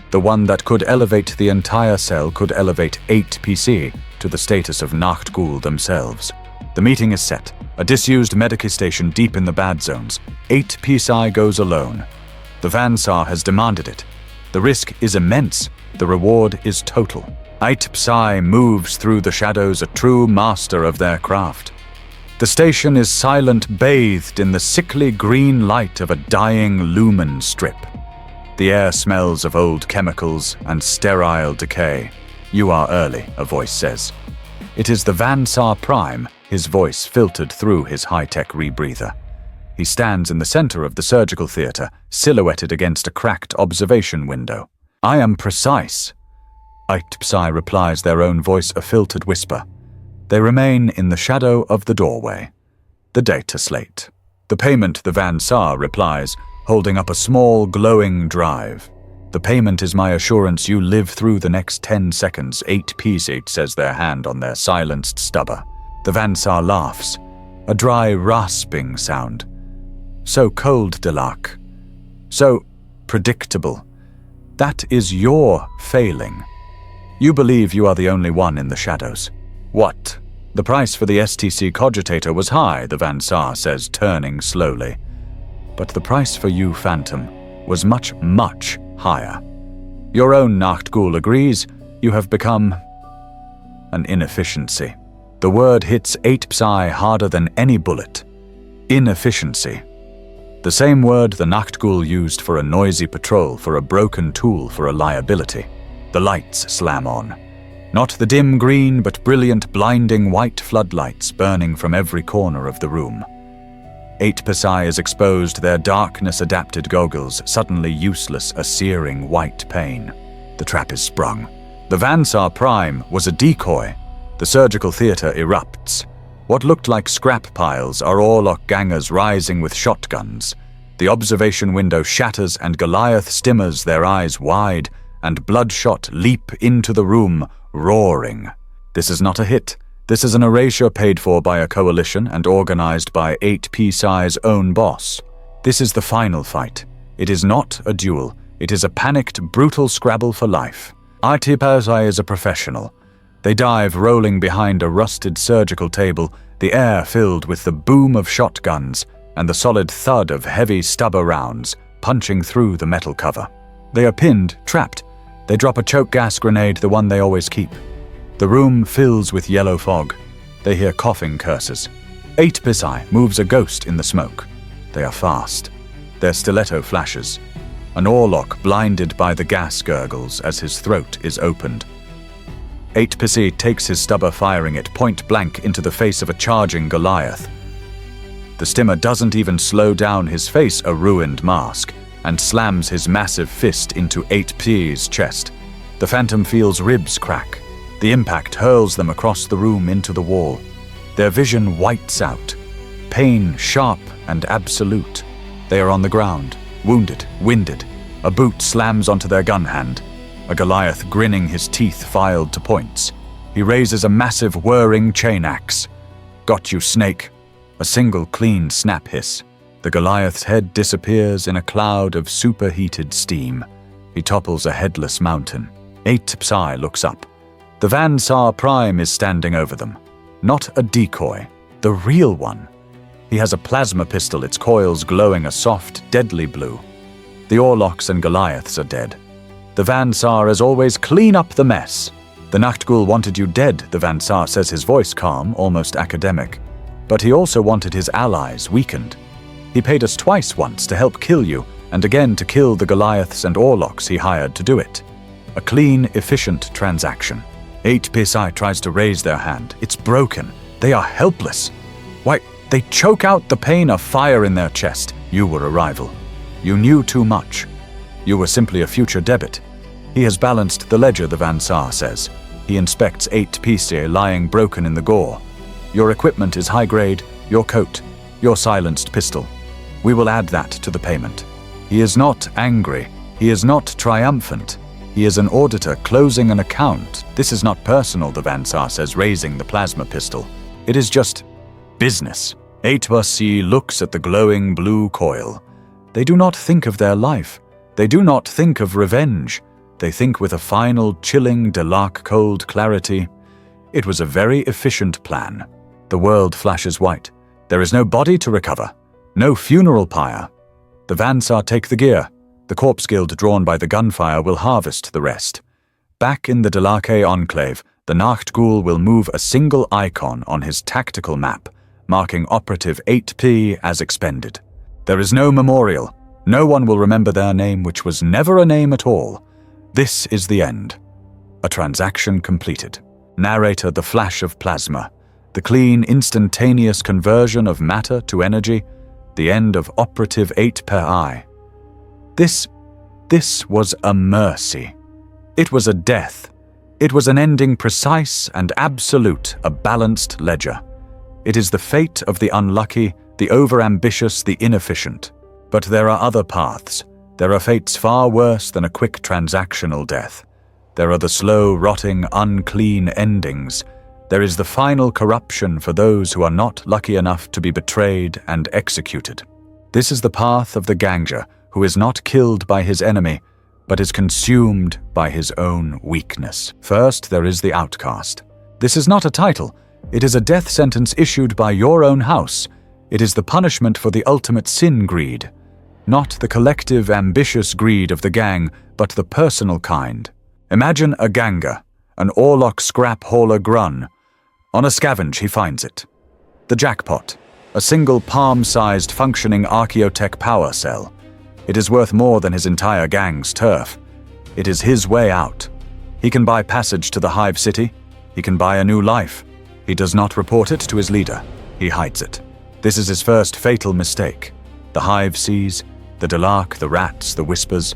The one that could elevate the entire cell could elevate 8 PC to the status of Nachtgul themselves. The meeting is set. A disused medici station deep in the bad zones. 8 PSI goes alone. The Vansar has demanded it. The risk is immense. The reward is total. 8 Psi moves through the shadows, a true master of their craft. The station is silent, bathed in the sickly green light of a dying lumen strip. The air smells of old chemicals and sterile decay. You are early, a voice says. It is the Vansar Prime, his voice filtered through his high-tech rebreather. He stands in the center of the surgical theater, silhouetted against a cracked observation window. I am precise. 8 Psi replies, their own voice a filtered whisper. They remain in the shadow of the doorway. The data slate. The payment, the Vansar replies, holding up a small, glowing drive. The payment is my assurance you live through the next 10 seconds, 8 P8 says, their hand on their silenced stubber. The Vansar laughs, a dry, rasping sound. So cold, Delac. So predictable. That is your failing. You believe you are the only one in the shadows. What? The price for the STC cogitator was high, the Vansar says, turning slowly. But the price for you, Phantom, was much, much higher. Your own Nachtgul agrees. You have become an inefficiency. The word hits 8 Psi harder than any bullet. Inefficiency. The same word the Nachtgul used for a noisy patrol, for a broken tool, for a liability. The lights slam on. Not the dim green, but brilliant, blinding white floodlights burning from every corner of the room. 8 Psi is exposed, their darkness-adapted goggles suddenly useless, a searing white pain. The trap is sprung. The Vansar Prime was a decoy. The surgical theater erupts. What looked like scrap piles are Orlok gangers rising with shotguns. The observation window shatters and Goliath stimmers their eyes wide, and Bloodshot leap into the room, roaring. This is not a hit. This is an erasure paid for by a coalition and organized by 8PSI's own boss. This is the final fight. It is not a duel. It is a panicked, brutal scrabble for life. 8PSI is a professional. They dive rolling behind a rusted surgical table, the air filled with the boom of shotguns and the solid thud of heavy stubber rounds punching through the metal cover. They are pinned, trapped. They drop a choke gas grenade, the one they always keep. The room fills with yellow fog. They hear coughing curses. 8PSI moves a ghost in the smoke. They are fast. Their stiletto flashes. An Orlok blinded by the gas gurgles as his throat is opened. 8PSI takes his stubber, firing it point blank into the face of a charging Goliath. The stimmer doesn't even slow down his face, a ruined mask, and slams his massive fist into 8PSI's chest. The phantom feels ribs crack. The impact hurls them across the room into the wall. Their vision whites out. Pain sharp and absolute. They are on the ground, wounded, winded. A boot slams onto their gun hand. A Goliath grinning, his teeth filed to points. He raises a massive whirring chain axe. Got you, snake. A single clean snap hiss. The Goliath's head disappears in a cloud of superheated steam. He topples a headless mountain. 8PSI looks up. The Van Saar Prime is standing over them. Not a decoy, the real one. He has a plasma pistol, its coils glowing a soft, deadly blue. The Orloks and Goliaths are dead. The Van Saar, as always, clean up the mess. The Nachtgul wanted you dead, the Van Saar says, his voice calm, almost academic. But he also wanted his allies weakened. He paid us twice, once to help kill you, and again to kill the Goliaths and Orloks he hired to do it. A clean, efficient transaction. 8PSI tries to raise their hand. It's broken. They are helpless. Why, they choke out the pain of fire in their chest. You were a rival. You knew too much. You were simply a future debit. He has balanced the ledger, the Van Saar says. He inspects 8PSI lying broken in the gore. Your equipment is high grade, your coat, your silenced pistol. We will add that to the payment. He is not angry. He is not triumphant. He is an auditor closing an account. This is not personal, the Van Saar says, raising the plasma pistol. It is just business. 8PSI looks at the glowing blue coil. They do not think of their life. They do not think of revenge. They think with a final, chilling, Delark cold clarity. It was a very efficient plan. The world flashes white. There is no body to recover. No funeral pyre. The Van Saar take the gear. The Corpse Guild, drawn by the gunfire, will harvest the rest. Back in the Delarke Enclave, the Nachtgul will move a single icon on his tactical map, marking Operative 8P as expended. There is no memorial. No one will remember their name, which was never a name at all. This is the end. A transaction completed. Narrator, the flash of plasma. The clean, instantaneous conversion of matter to energy. The end of Operative 8PSI. This was a mercy. It was a death. It was an ending precise and absolute, a balanced ledger. It is the fate of the unlucky, the overambitious, the inefficient. But there are other paths. There are fates far worse than a quick transactional death. There are the slow, rotting, unclean endings. There is the final corruption for those who are not lucky enough to be betrayed and executed. This is the path of the Gangja, who is not killed by his enemy, but is consumed by his own weakness. First, there is the outcast. This is not a title. It is a death sentence issued by your own house. It is the punishment for the ultimate sin greed. Not the collective, ambitious greed of the gang, but the personal kind. Imagine a Ganga, an Orlok scrap hauler Grun. On a scavenge, he finds it. The jackpot, a single palm-sized functioning archaeotech power cell. It is worth more than his entire gang's turf. It is his way out. He can buy passage to the Hive City. He can buy a new life. He does not report it to his leader. He hides it. This is his first fatal mistake. The Hive sees, the Delark, the rats, the whispers.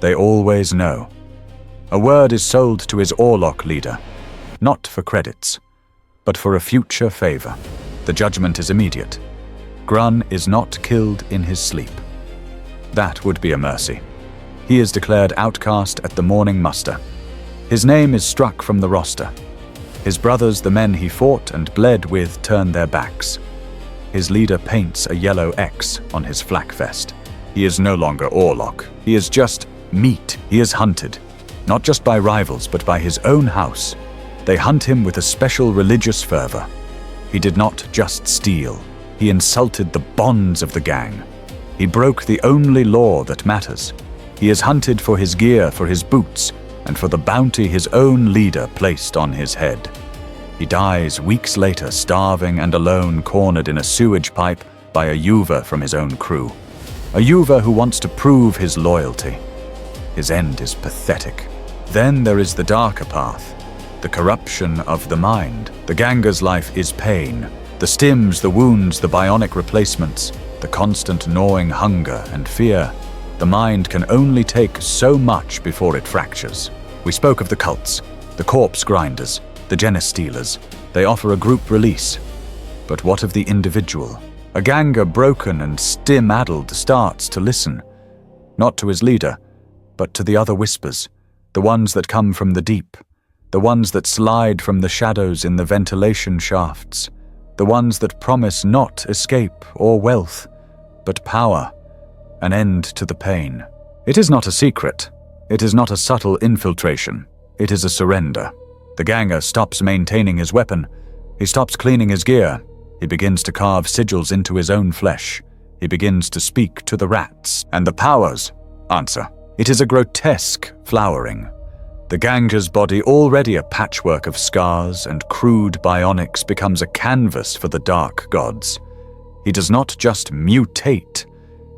They always know. A word is sold to his Orlok leader, not for credits, but for a future favor. The judgment is immediate. Grun is not killed in his sleep. That would be a mercy. He is declared outcast at the morning muster. His name is struck from the roster. His brothers, the men he fought and bled with, turn their backs. His leader paints a yellow X on his flak vest. He is no longer Orlok. He is just meat. He is hunted, not just by rivals, but by his own house. They hunt him with a special religious fervor. He did not just steal. He insulted the bonds of the gang. He broke the only law that matters. He is hunted for his gear, for his boots, and for the bounty his own leader placed on his head. He dies weeks later, starving and alone, cornered in a sewage pipe by a Yuva from his own crew. A Yuva who wants to prove his loyalty. His end is pathetic. Then there is the darker path, the corruption of the mind. The Ganga's life is pain. The stims, the wounds, the bionic replacements, the constant gnawing hunger and fear. The mind can only take so much before it fractures. We spoke of the cults, the corpse grinders, the genestealers. They offer a group release. But what of the individual? A Ganga broken and stim-addled starts to listen, not to his leader, but to the other whispers, the ones that come from the deep, the ones that slide from the shadows in the ventilation shafts, the ones that promise not escape or wealth, but power, an end to the pain. It is not a secret. It is not a subtle infiltration. It is a surrender. The Ganga stops maintaining his weapon. He stops cleaning his gear. He begins to carve sigils into his own flesh. He begins to speak to the rats. And the powers answer. It is a grotesque flowering. The Ganga's body, already a patchwork of scars and crude bionics, becomes a canvas for the dark gods. He does not just mutate.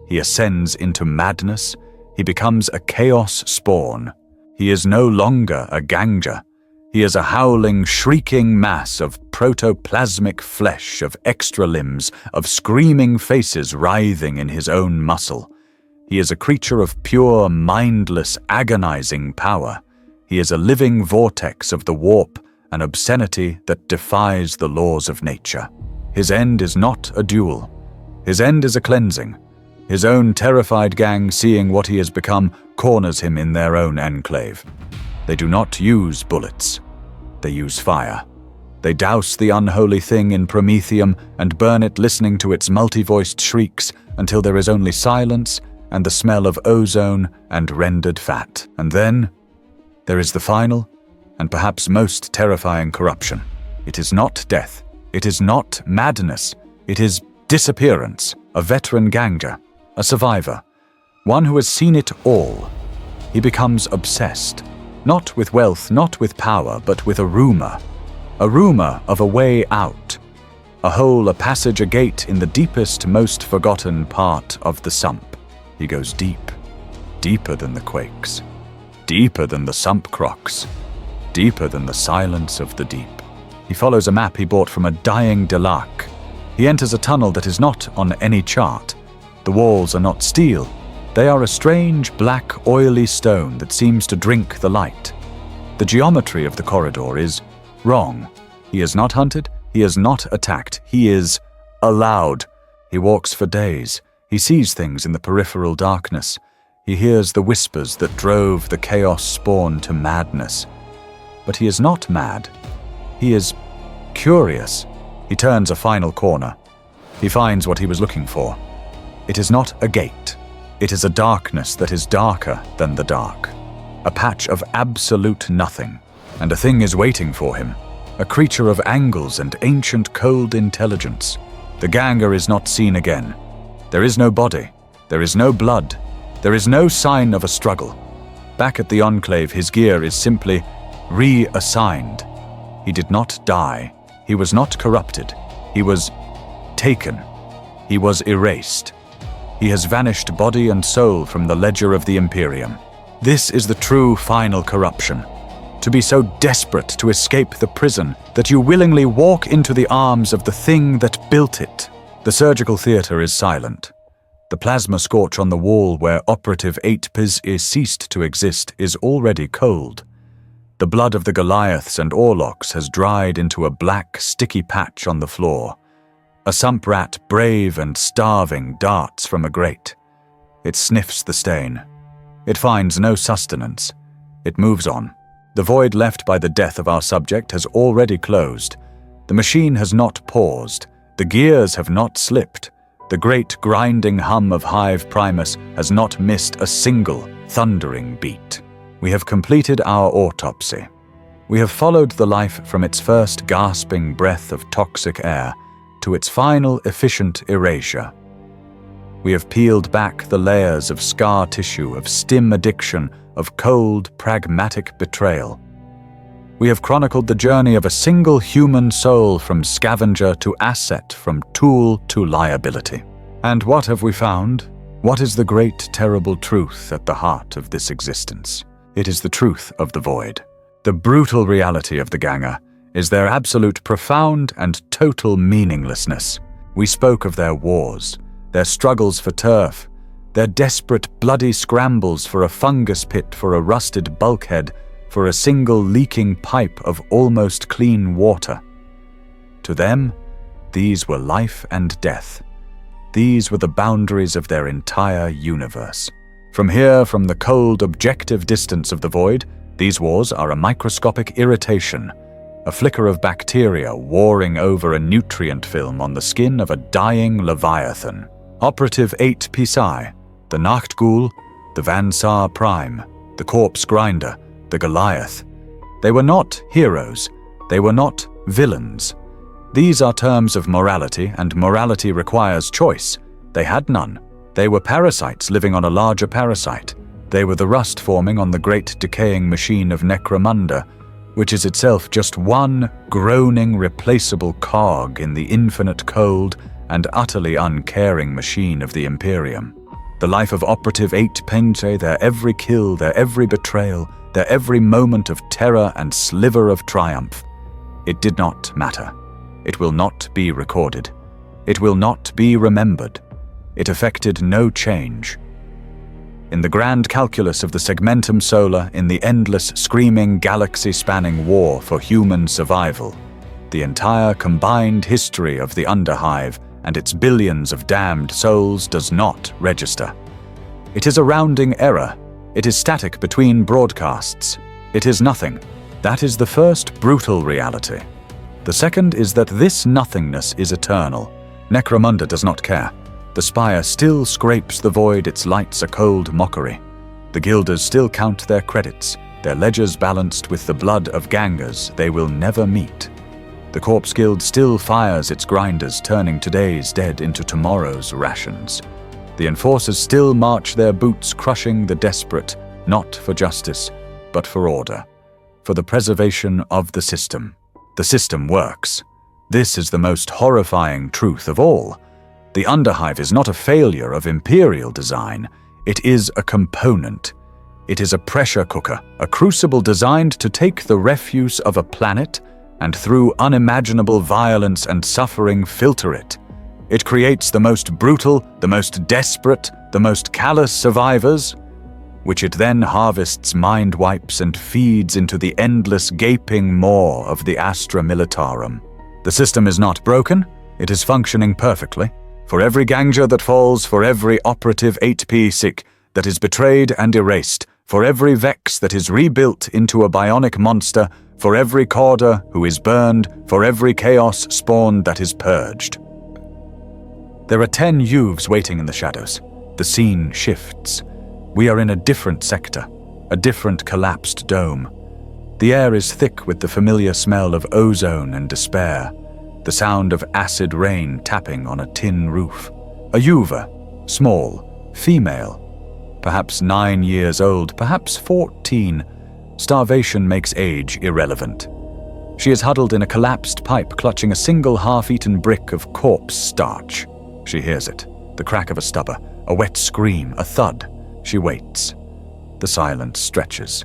He ascends into madness. He becomes a chaos spawn. He is no longer a Ganga. He is a howling, shrieking mass of protoplasmic flesh, of extra limbs, of screaming faces writhing in his own muscle. He is a creature of pure, mindless, agonizing power. He is a living vortex of the warp, an obscenity that defies the laws of nature. His end is not a duel. His end is a cleansing. His own terrified gang, seeing what he has become, corners him in their own enclave. They do not use bullets. They use fire. They douse the unholy thing in promethium and burn it, listening to its multi-voiced shrieks until there is only silence and the smell of ozone and rendered fat. And then there is the final and perhaps most terrifying corruption. It is not death. It is not madness. It is disappearance. A veteran Ganga, a survivor, one who has seen it all. He becomes obsessed, not with wealth, not with power, but with a rumor of a way out, a hole, a passage, a gate in the deepest, most forgotten part of the sump. He goes deep, deeper than the quakes, deeper than the sump crocs, deeper than the silence of the deep. He follows a map he bought from a dying Delak. He enters a tunnel that is not on any chart. The walls are not steel. They are a strange, black, oily stone that seems to drink the light. The geometry of the corridor is wrong. He is not hunted. He is not attacked. He is allowed. He walks for days. He sees things in the peripheral darkness. He hears the whispers that drove the chaos spawn to madness. But he is not mad. He is curious. He turns a final corner. He finds what he was looking for. It is not a gate. It is a darkness that is darker than the dark. A patch of absolute nothing. And a thing is waiting for him. A creature of angles and ancient cold intelligence. The Ganga is not seen again. There is no body. There is no blood. There is no sign of a struggle. Back at the Enclave, his gear is simply reassigned. He did not die. He was not corrupted. He was taken. He was erased. He has vanished body and soul from the ledger of the Imperium. This is the true final corruption. To be so desperate to escape the prison that you willingly walk into the arms of the thing that built it. The surgical theater is silent. The plasma scorch on the wall where operative 8Ps is ceased to exist is already cold. The blood of the Goliaths and Orlocks has dried into a black, sticky patch on the floor. A sump rat, brave and starving, darts from a grate. It sniffs the stain. It finds no sustenance. It moves on. The void left by the death of our subject has already closed. The machine has not paused. The gears have not slipped. The great grinding hum of Hive Primus has not missed a single thundering beat. We have completed our autopsy. We have followed the life from its first gasping breath of toxic air to its final efficient erasure. We have peeled back the layers of scar tissue, of stim addiction, of cold, pragmatic betrayal. We have chronicled the journey of a single human soul from scavenger to asset, from tool to liability. And what have we found? What is the great, terrible truth at the heart of this existence? It is the truth of the void. The brutal reality of the Ganger is their absolute profound and total meaninglessness. We spoke of their wars, their struggles for turf, their desperate, bloody scrambles for a fungus pit, for a rusted bulkhead, for a single leaking pipe of almost clean water. To them, these were life and death. These were the boundaries of their entire universe. From here, from the cold, objective distance of the void, these wars are a microscopic irritation, a flicker of bacteria warring over a nutrient film on the skin of a dying leviathan. Operative 8 Psi, the Nachtghoul, the Vansar Prime, the Corpse Grinder, the Goliath. They were not heroes. They were not villains. These are terms of morality, and morality requires choice. They had none. They were parasites living on a larger parasite. They were the rust forming on the great decaying machine of Necromunda, which is itself just one groaning, replaceable cog in the infinite cold and utterly uncaring machine of the Imperium. The life of Operative 8 Pense, their every kill, their every betrayal, their every moment of terror and sliver of triumph. It did not matter. It will not be recorded. It will not be remembered. It effected no change. In the grand calculus of the segmentum solar, in the endless, screaming, galaxy-spanning war for human survival, the entire combined history of the Underhive and its billions of damned souls does not register. It is a rounding error. It is static between broadcasts. It is nothing. That is the first brutal reality. The second is that this nothingness is eternal. Necromunda does not care. The spire still scrapes the void, its lights a cold mockery. The guilders still count their credits, their ledgers balanced with the blood of gangers they will never meet. The Corpse Guild still fires its grinders, turning today's dead into tomorrow's rations. The enforcers still march their boots, crushing the desperate, not for justice, but for order, for the preservation of the system. The system works. This is the most horrifying truth of all. The Underhive is not a failure of Imperial design. It is a component. It is a pressure cooker, a crucible designed to take the refuse of a planet and through unimaginable violence and suffering filter it. It creates the most brutal, the most desperate, the most callous survivors, which it then harvests, mind wipes, and feeds into the endless gaping maw of the Astra Militarum. The system is not broken. It is functioning perfectly. For every Ganger that falls, for every Operative 8P sick that is betrayed and erased, for every Vex that is rebuilt into a bionic monster, for every Corder who is burned, for every Chaos spawn that is purged. There are 10 youths waiting in the shadows. The scene shifts. We are in a different sector, a different collapsed dome. The air is thick with the familiar smell of ozone and despair, the sound of acid rain tapping on a tin roof. A Yuva, small, female, perhaps 9 years old, perhaps 14. Starvation makes age irrelevant. She is huddled in a collapsed pipe, clutching a single half-eaten brick of corpse starch. She hears it, the crack of a stubber, a wet scream, a thud. She waits. The silence stretches.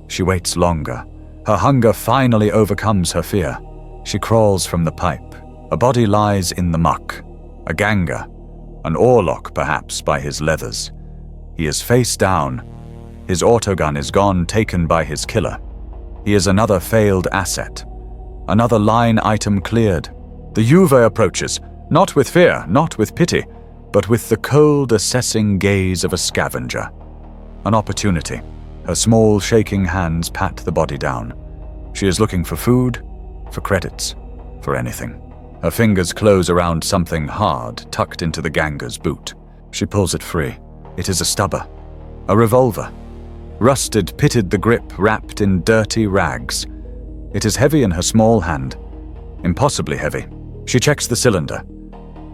She waits longer. Her hunger finally overcomes her fear. She crawls from the pipe. A body lies in the muck. A Ganger. An Orlok, perhaps, by his leathers. He is face down. His autogun is gone, taken by his killer. He is another failed asset. Another line item cleared. The Yuva approaches. Not with fear, not with pity, but with the cold, assessing gaze of a scavenger. An opportunity. Her small, shaking hands pat the body down. She is looking for food, for credits, for anything. Her fingers close around something hard, tucked into the ganger's boot. She pulls it free. It is a stubber. A revolver. Rusted, pitted the grip, wrapped in dirty rags. It is heavy in her small hand. Impossibly heavy. She checks the cylinder.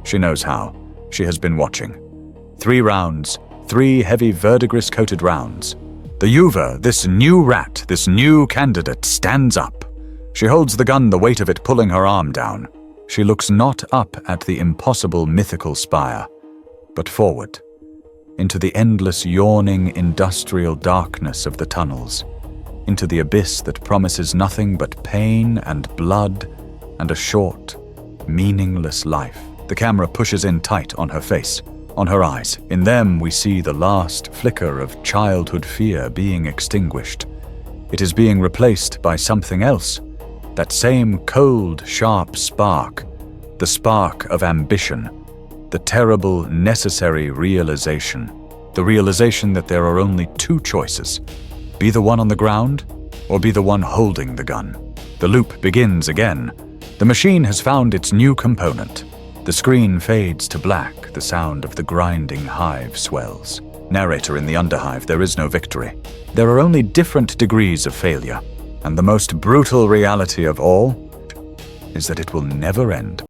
She knows how. She has been watching. 3 rounds. 3 heavy verdigris-coated rounds. The Yuva, this new rat, this new candidate, stands up. She holds the gun, the weight of it pulling her arm down. She looks not up at the impossible mythical spire, but forward, into the endless yawning industrial darkness of the tunnels, into the abyss that promises nothing but pain and blood and a short, meaningless life. The camera pushes in tight on her face, on her eyes. In them we see the last flicker of childhood fear being extinguished. It is being replaced by something else. That same cold, sharp spark, the spark of ambition, the terrible, necessary realization, the realization that there are only 2 choices: be the one on the ground, or be the one holding the gun. The loop begins again. The machine has found its new component. The screen fades to black, the sound of the grinding hive swells. Narrator in the Underhive, there is no victory. There are only different degrees of failure. And the most brutal reality of all is that it will never end.